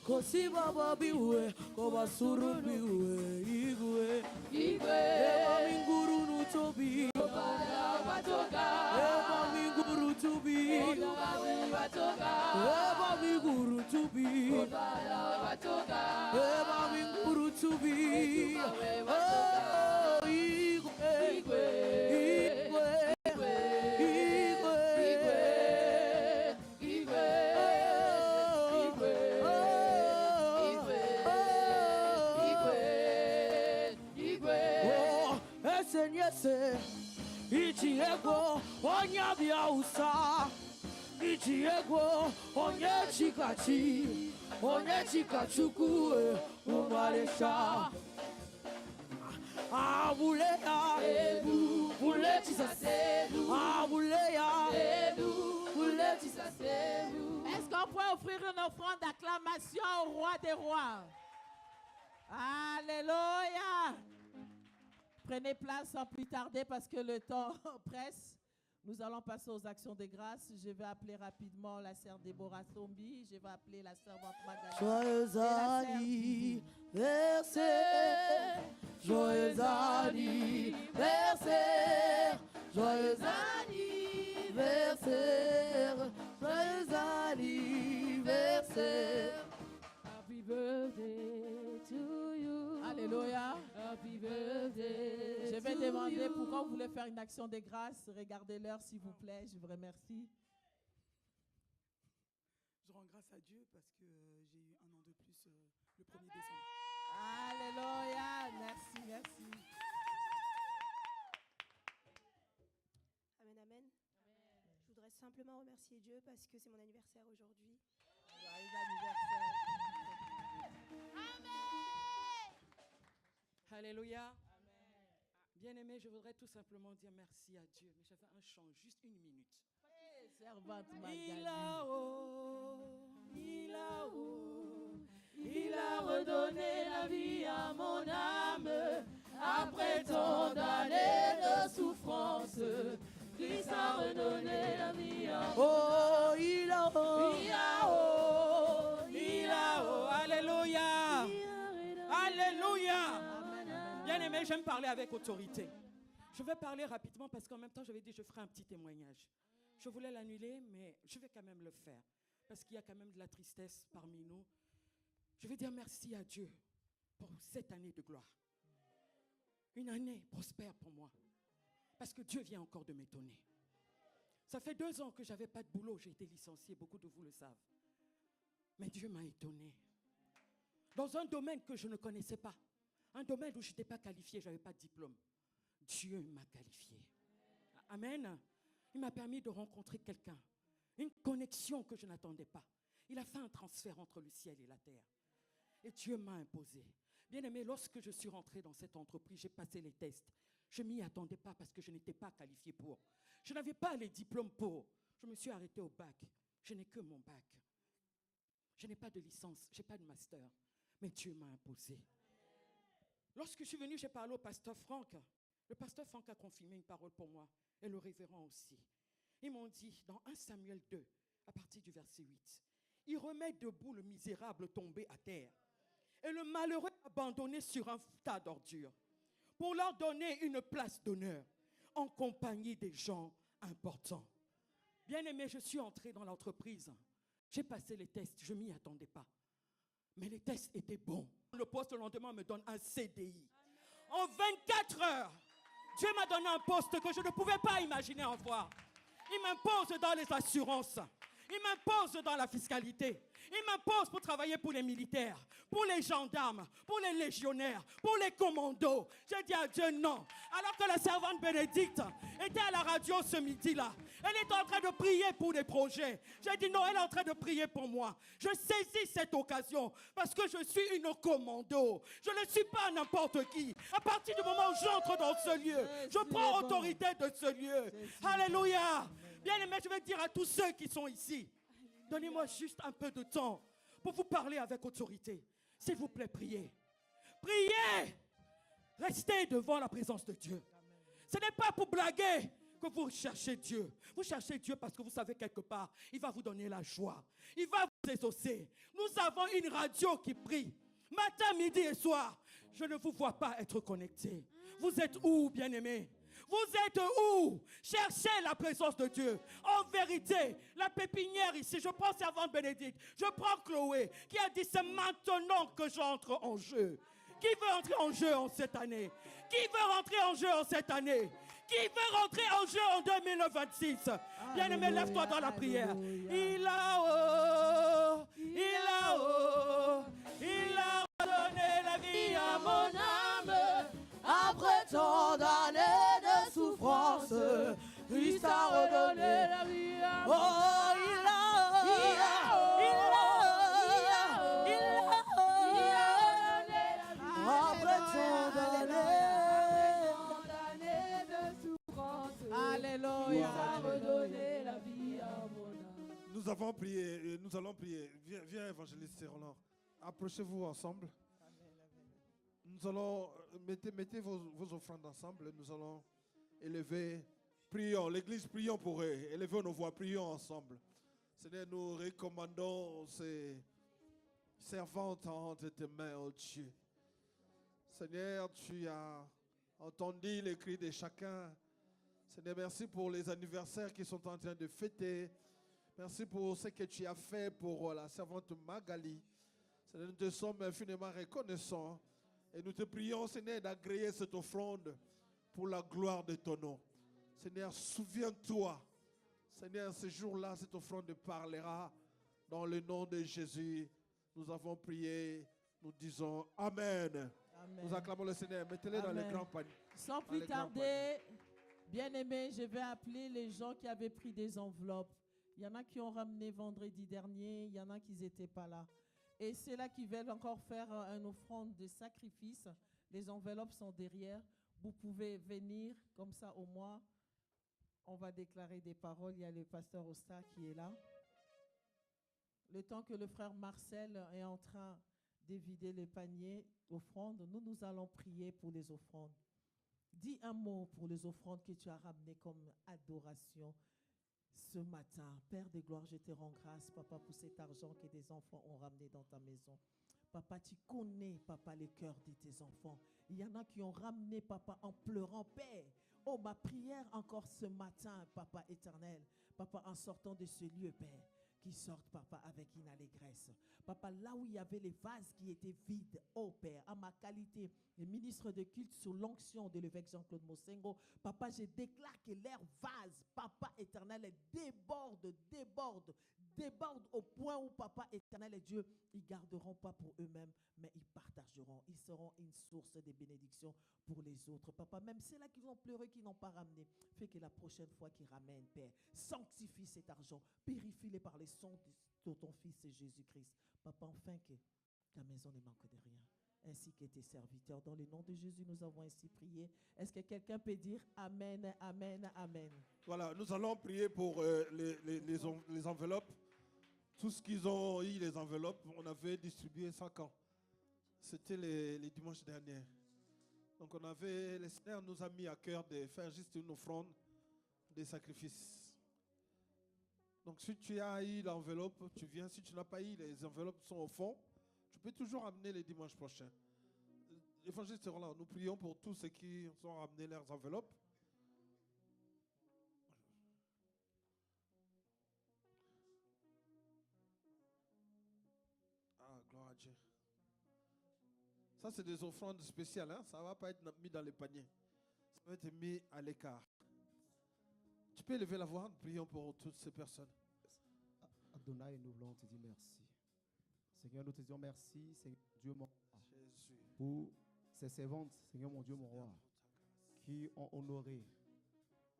Kosiba biwe, koba surun biwe, igwe. Eba minguru nutobi, eba minguru tubi, eba minguru tubi, eba minguru tubi. Oh, igwe, igwe. Ichiego onya biausa, Ichiego onye chikachi, onye chikachuku umaresha. Abuleya, bule chisasebu. Abuleya, bule chisasebu. Est-ce qu'on peut offrir une offrande d'acclamation? l'adoration au roi des rois. Alléluia. Prenez place sans plus tarder parce que le temps presse. Nous allons passer aux actions de grâce. Je vais appeler rapidement la sœur Déborah Sombi. Je vais appeler la servante Magali. Joyeux anniversaire, joyeux anniversaire, joyeux anniversaire, joyeux anniversaire. Happy birthday to you. Alléluia. Happy birthday. Je vais to demander you. pourquoi vous voulez faire une action de grâce. Regardez l'heure, s'il vous plaît. Je vous remercie. Je rends grâce à Dieu parce que j'ai eu un an de plus le 1er décembre. Alléluia. Merci, merci. Amen, amen. Je voudrais simplement remercier Dieu parce que c'est mon anniversaire aujourd'hui. Joyeux anniversaire. Alléluia. Bien-aimé, je voudrais tout simplement dire merci à Dieu. Mais j'avais un chant, juste une minute. Servante Magali. Il a Redonner la vie à mon âme après tant d'années de souffrance. Christ a redonné la vie à mon Oh, il a Alléluia. Alléluia. Bien-aimé, j'aime parler avec autorité. Je vais parler rapidement parce qu'en même temps, j'avais dit que je ferai un petit témoignage. Je voulais l'annuler, mais je vais quand même le faire parce qu'il y a quand même de la tristesse parmi nous. Je vais dire merci à Dieu pour cette année de gloire. Une année prospère pour moi parce que Dieu vient encore de m'étonner. Ça fait 2 ans que je n'avais pas de boulot, j'ai été licencié, beaucoup de vous le savent. Mais Dieu m'a étonné. Dans un domaine que je ne connaissais pas, un domaine où je n'étais pas qualifié, je n'avais pas de diplôme. Dieu m'a qualifié. Amen. Il m'a permis de rencontrer quelqu'un. Une connexion que je n'attendais pas. Il a fait un transfert entre le ciel et la terre. Et Dieu m'a imposé. Bien aimé, lorsque je suis rentré dans cette entreprise, j'ai passé les tests. Je ne m'y attendais pas parce que je n'étais pas qualifié pour. Je n'avais pas les diplômes pour. Je me suis arrêté au bac. Je n'ai que mon bac. Je n'ai pas de licence, je n'ai pas de master. Mais Dieu m'a imposé. Lorsque je suis venu, j'ai parlé au pasteur Franck. Le pasteur Franck a confirmé une parole pour moi. Et le révérend aussi. Ils m'ont dit, dans 1 Samuel 2, à partir du verset 8, il remet debout le misérable tombé à terre et le malheureux abandonné sur un tas d'ordures pour leur donner une place d'honneur en compagnie des gens importants. Bien aimé, je suis entré dans l'entreprise. J'ai passé les tests, je ne m'y attendais pas. Mais les tests étaient bons. Le poste le lendemain me donne un CDI. En 24 heures, Dieu m'a donné un poste que je ne pouvais pas imaginer avoir. Il m'impose dans les assurances. Il m'impose dans la fiscalité. Il m'impose pour travailler pour les militaires, pour les gendarmes, pour les légionnaires, pour les commandos. J'ai dit à Dieu non. Alors que la servante Bénédicte était à la radio ce midi-là, elle était en train de prier pour des projets. J'ai dit non, elle est en train de prier pour moi. Je saisis cette occasion parce que je suis une commando. Je ne suis pas n'importe qui. À partir du moment où j'entre dans ce lieu, je prends autorité de ce lieu. Alléluia. Bien aimé, je vais dire à tous ceux qui sont ici, donnez-moi juste un peu de temps pour vous parler avec autorité. S'il vous plaît, priez. Priez. Restez devant la présence de Dieu. Ce n'est pas pour blaguer que vous cherchez Dieu. Vous cherchez Dieu parce que vous savez quelque part, il va vous donner la joie. Il va vous exaucer. Nous avons une radio qui prie. Matin, midi et soir. Je ne vous vois pas être connecté. Vous êtes où, bien-aimés? Vous êtes où? Cherchez la présence de Dieu. En vérité, la pépinière ici, je prends servante Bénédicte, je prends Chloé, qui a dit c'est maintenant que j'entre en jeu. Qui veut entrer en jeu en cette année? Qui veut rentrer en jeu en cette année? Qui veut rentrer en jeu en 2026? Bien-aimé, lève-toi dans la prière. Il a redonné la vie à mon âme. Après tant d'années de souffrance, Christ a redonné la vie à mon âme. Après tant d'années de souffrance, Alléluia. Christ a redonné la vie à mon âme. Nous avons prié, et nous allons prier. Viens évangéliste Roland. Approchez-vous ensemble. Nous allons, mettez vos offrandes ensemble. Nous allons élever, prions, l'église, prions pour eux. Élevons nos voix, prions ensemble. Seigneur, nous recommandons ces servantes entre tes mains, oh Dieu. Seigneur, tu as entendu les cris de chacun. Seigneur, merci pour les anniversaires qu'ils sont en train de fêter. Merci pour ce que tu as fait pour la servante Magali. Seigneur, nous te sommes infiniment reconnaissants. Et nous te prions, Seigneur, d'agréer cette offrande pour la gloire de ton nom. Seigneur, souviens-toi. Seigneur, ce jour-là, cette offrande parlera dans le nom de Jésus. Nous avons prié, nous disons Amen. Amen. Nous acclamons le Seigneur. Mettez-les dans les Amen. grands paniers. Sans plus tarder, bien-aimés, je vais appeler les gens qui avaient pris des enveloppes. Il y en a qui ont ramené vendredi dernier, il y en a qui n'étaient pas là. Et ceux-là qui veulent encore faire une offrande de sacrifice, les enveloppes sont derrière. Vous pouvez venir, comme ça au moins, on va déclarer des paroles. Il y a le pasteur Osta qui est là. Le temps que le frère Marcel est en train de vider le panier offrandes, nous allons prier pour les offrandes. Dis un mot pour les offrandes que tu as ramenées comme adoration ce matin. Père de gloire, je te rends grâce, Papa, pour cet argent que des enfants ont ramené dans ta maison. Papa, tu connais, Papa, les cœurs de tes enfants. Il y en a qui ont ramené, Papa, en pleurant. Père, oh, ma prière encore ce matin, Papa éternel. Papa, en sortant de ce lieu, Père, qui sortent, Papa, avec une allégresse. Papa, là où il y avait les vases qui étaient vides, oh Père, à ma qualité de ministre de culte sous l'onction de l'évêque Jean-Claude Mosengo, Papa, je déclare que leur vase, Papa éternel, déborde au point où, Papa éternel et Dieu, ils ne garderont pas pour eux-mêmes, mais ils partageront. Ils seront une source de bénédiction pour les autres. Papa, même ceux-là qui ont pleuré, qui n'ont pas ramené, fais que la prochaine fois qu'ils ramènent, Père, sanctifie cet argent, purifie-les par les sons de ton Fils Jésus-Christ. Papa, enfin que ta maison ne manque de rien, ainsi que tes serviteurs. Dans le nom de Jésus, nous avons ainsi prié. Est-ce que quelqu'un peut dire Amen, Amen, Amen? Voilà, nous allons prier pour les enveloppes. Tout ce qu'ils ont eu, les enveloppes, on avait distribué 5 ans. C'était les dimanches derniers. Donc le Seigneur nous a mis à cœur de faire juste une offrande des sacrifices. Donc si tu as eu l'enveloppe, tu viens. Si tu n'as pas eu, les enveloppes sont au fond. Tu peux toujours amener les dimanches prochains. Évangéliste Roland, nous prions pour tous ceux qui ont ramené leurs enveloppes. Ah, gloire à Dieu. Ça, c'est des offrandes spéciales. Hein? Ça ne va pas être mis dans les paniers. Ça va être mis à l'écart. Tu peux lever la voix, nous prions pour toutes ces personnes. Adonai, nous voulons te dire merci. Seigneur, nous te disons merci, Seigneur Dieu mon roi, pour ces servantes, Seigneur mon Dieu mon roi, qui ont honoré.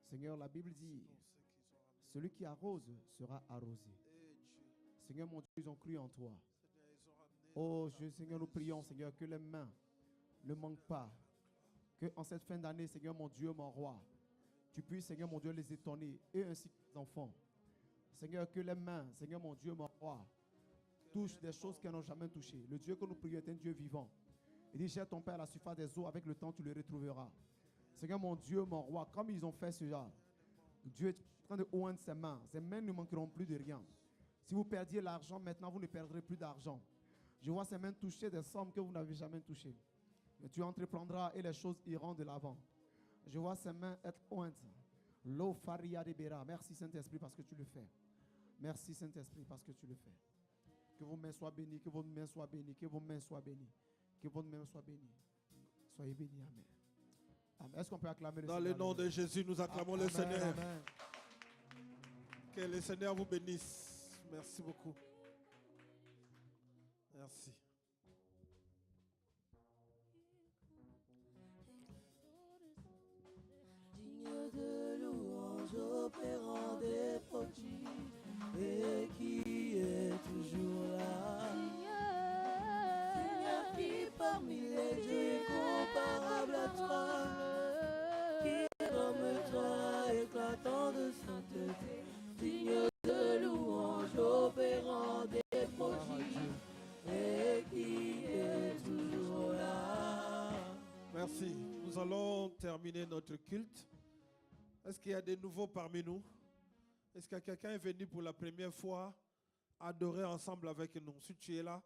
Seigneur, la Bible dit, celui qui arrose sera arrosé. Seigneur mon Dieu, ils ont cru en toi. Oh Dieu, Seigneur, nous prions, Seigneur, que les mains ne manquent pas. Que en cette fin d'année, Seigneur mon Dieu mon roi, tu puisses, Seigneur mon Dieu, les étonner, eux ainsi que les enfants. Seigneur, que les mains, Seigneur mon Dieu mon roi, touchent des choses qu'elles n'ont jamais touchées. Le Dieu que nous prions est un Dieu vivant. Il dit, jette ton Père à la surface des eaux, avec le temps tu le retrouveras. Seigneur mon Dieu, mon roi, comme ils ont fait cela, Dieu est en train de oindre ses mains ne manqueront plus de rien. Si vous perdiez l'argent, maintenant vous ne perdrez plus d'argent. Je vois ses mains toucher des sommes que vous n'avez jamais touchées. Mais tu entreprendras et les choses iront de l'avant. Je vois ses mains être ointes. L'eau faria de Béra. Merci Saint-Esprit parce que tu le fais. Merci Saint-Esprit parce que tu le fais. Que vos mains soient bénies, que vos mains soient bénies, que vos mains soient bénies, que vos mains soient bénies. Soyez bénis, Amen. Amen. Est-ce qu'on peut acclamer le Dans Seigneur? le nom de Jésus, nous acclamons le Amen, Seigneur. Amen. Que le Seigneur vous bénisse. Merci beaucoup. Merci. Digne de louange, opérant des prodiges, et qui est toujours là. Seigneur qui parmi les dieux comparable à toi, qui est comme toi, éclatant de sainteté, digne de louange, terminer notre culte. Est-ce qu'il y a des nouveaux parmi nous? Est-ce que quelqu'un est venu pour la première fois adorer ensemble avec nous? Si tu es là,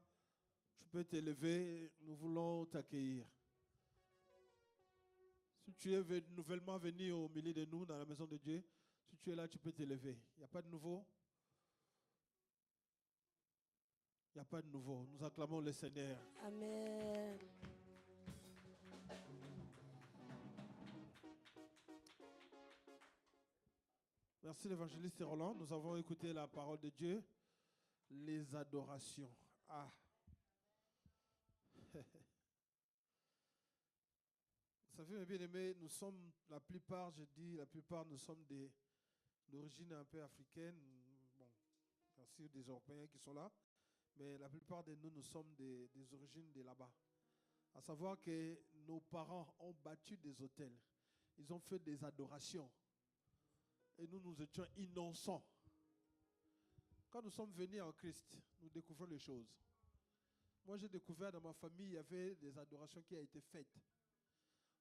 tu peux te lever. Nous voulons t'accueillir. Si tu es nouvellement venu au milieu de nous dans la maison de Dieu, si tu es là, tu peux te lever. Il n'y a pas de nouveau? Il n'y a pas de nouveau. Nous acclamons le Seigneur. Amen. Merci l'évangéliste Roland. Nous avons écouté la parole de Dieu. Les adorations. Ah. Vous savez, mes bien-aimés, nous sommes, la plupart, nous sommes d'origine un peu africaine. Bon, bien sûr, des Européens qui sont là. Mais la plupart de nous, nous sommes des origines de là-bas. À savoir que nos parents ont bâti des hôtels. Ils ont fait des adorations. Et nous étions innocents. Quand nous sommes venus en Christ, nous découvrons les choses. Moi, j'ai découvert dans ma famille, il y avait des adorations qui ont été faites.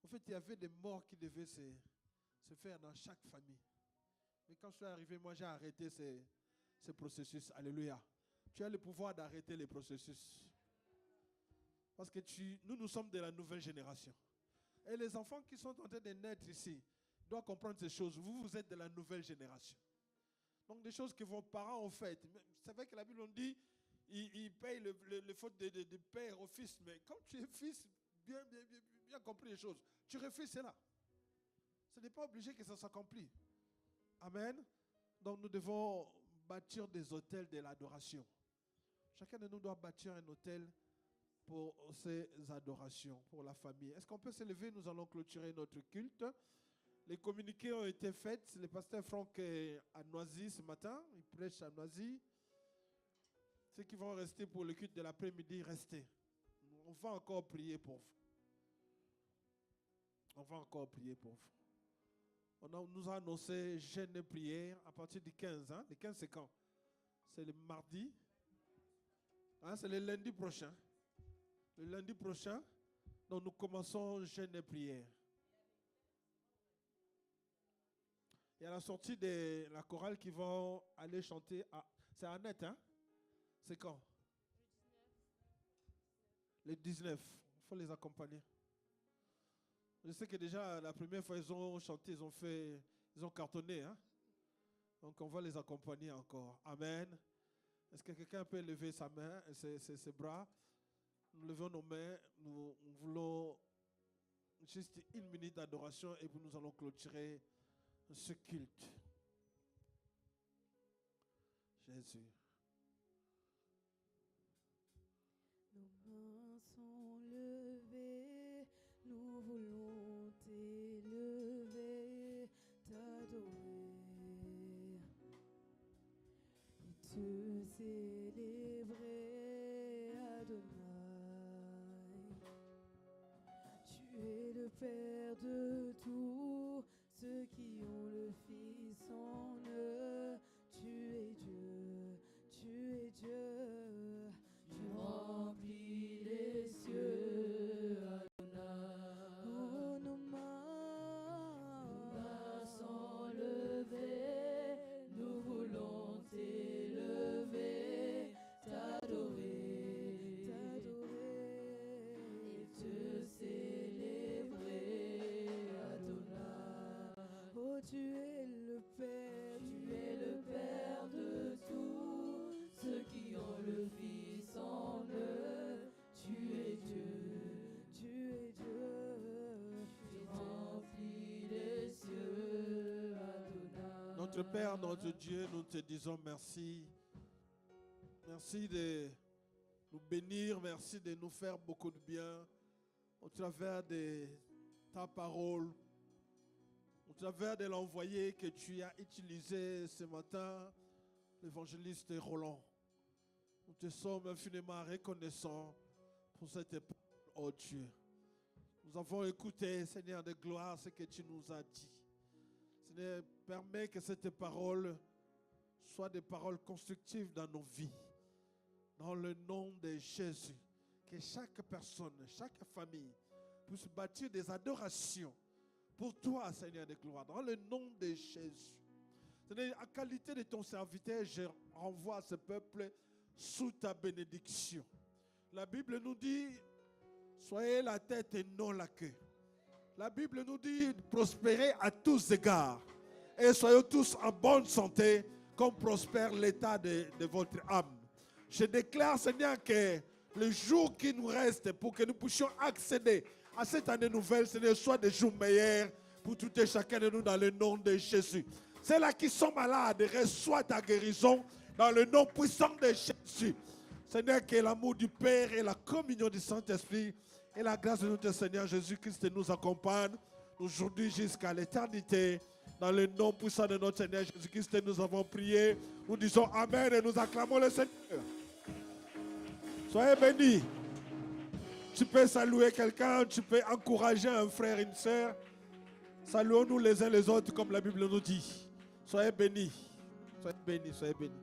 En fait, il y avait des morts qui devaient se faire dans chaque famille. Mais quand je suis arrivé, moi, j'ai arrêté ce processus. Alléluia. Tu as le pouvoir d'arrêter les processus. Parce que nous sommes de la nouvelle génération. Et les enfants qui sont en train de naître ici doivent comprendre ces choses. Vous êtes de la nouvelle génération. Donc des choses que vos parents ont faites. C'est vrai que la Bible on dit, ils payent les fautes de père au fils. Mais quand tu es fils, bien compris les choses, tu refais cela. Ce n'est pas obligé que ça s'accomplisse. Amen. Donc nous devons bâtir des hôtels de l'adoration. Chacun de nous doit bâtir un hôtel pour ces adorations, pour la famille. Est-ce qu'on peut se lever? Nous allons clôturer notre culte. Les communiqués ont été faits. Le pasteur Franck est à Noisy ce matin. Il prêche à Noisy. Ceux qui vont rester pour le culte de l'après-midi, restez. On va encore prier pour vous. On va encore prier pour vous. On nous a annoncé jeûne et prière à partir du 15. Hein? Le 15, c'est quand? C'est le mardi. Hein? C'est le lundi prochain. Le lundi prochain, donc nous commençons jeûne et prière. Il y a la sortie de la chorale qui vont aller chanter. C'est à Annette, hein? C'est quand? Le 19. Il faut les accompagner. Je sais que déjà, la première fois, ils ont chanté, ils ont cartonné. Hein? Donc, on va les accompagner encore. Amen. Est-ce que quelqu'un peut lever sa main, ses bras? Nous levons nos mains. Nous voulons juste une minute d'adoration et puis nous allons clôturer ce culte. Jésus. Nos mains sont levées, nous voulons t'élever, t'adorer et te célébrer, Adonai. Tu es le Père de tous ceux qui ont le Fils en eux. Tu es Dieu, tu es Dieu. Tu remplis les cieux, Adonai. Oh, nos mains sont levées, nous voulons t'élever, t'adorer et te célébrer, Adonai. Oh, tu es le Père de tous ceux qui ont le Fils en eux. Tu es Dieu, tu es Dieu. Tu remplis les cieux, Adonai. Notre Père, notre Dieu, nous te disons merci. Merci de nous bénir, merci de nous faire beaucoup de bien au travers de ta parole, au travers de l'envoyé que tu as utilisé ce matin, l'évangéliste Roland. Nous te sommes infiniment reconnaissants pour cette époque, oh Dieu. Nous avons écouté, Seigneur de gloire, ce que tu nous as dit. Seigneur, permets que cette parole soit des paroles constructives dans nos vies. Dans le nom de Jésus, que chaque personne, chaque famille puisse bâtir des adorations pour toi, Seigneur de gloire, dans le nom de Jésus. Seigneur, en qualité de ton serviteur, je renvoie ce peuple sous ta bénédiction. La Bible nous dit, soyez la tête et non la queue. La Bible nous dit, prospérez à tous égards. Et soyez tous en bonne santé, comme prospère l'état de votre âme. Je déclare, Seigneur, que le jour qui nous reste pour que nous puissions accéder à cette année nouvelle, Seigneur, soit des jours meilleurs pour tout et chacun de nous dans le nom de Jésus. Ceux-là qui sont malades, reçoivent ta guérison dans le nom puissant de Jésus. Seigneur, que l'amour du Père et la communion du Saint-Esprit et la grâce de notre Seigneur Jésus-Christ nous accompagnent aujourd'hui jusqu'à l'éternité. Dans le nom puissant de notre Seigneur Jésus-Christ, nous avons prié. Nous disons Amen et nous acclamons le Seigneur. Soyez bénis. Tu peux saluer quelqu'un, tu peux encourager un frère, une sœur. Saluons-nous les uns les autres comme la Bible nous dit. Soyez bénis. Soyez bénis, soyez bénis.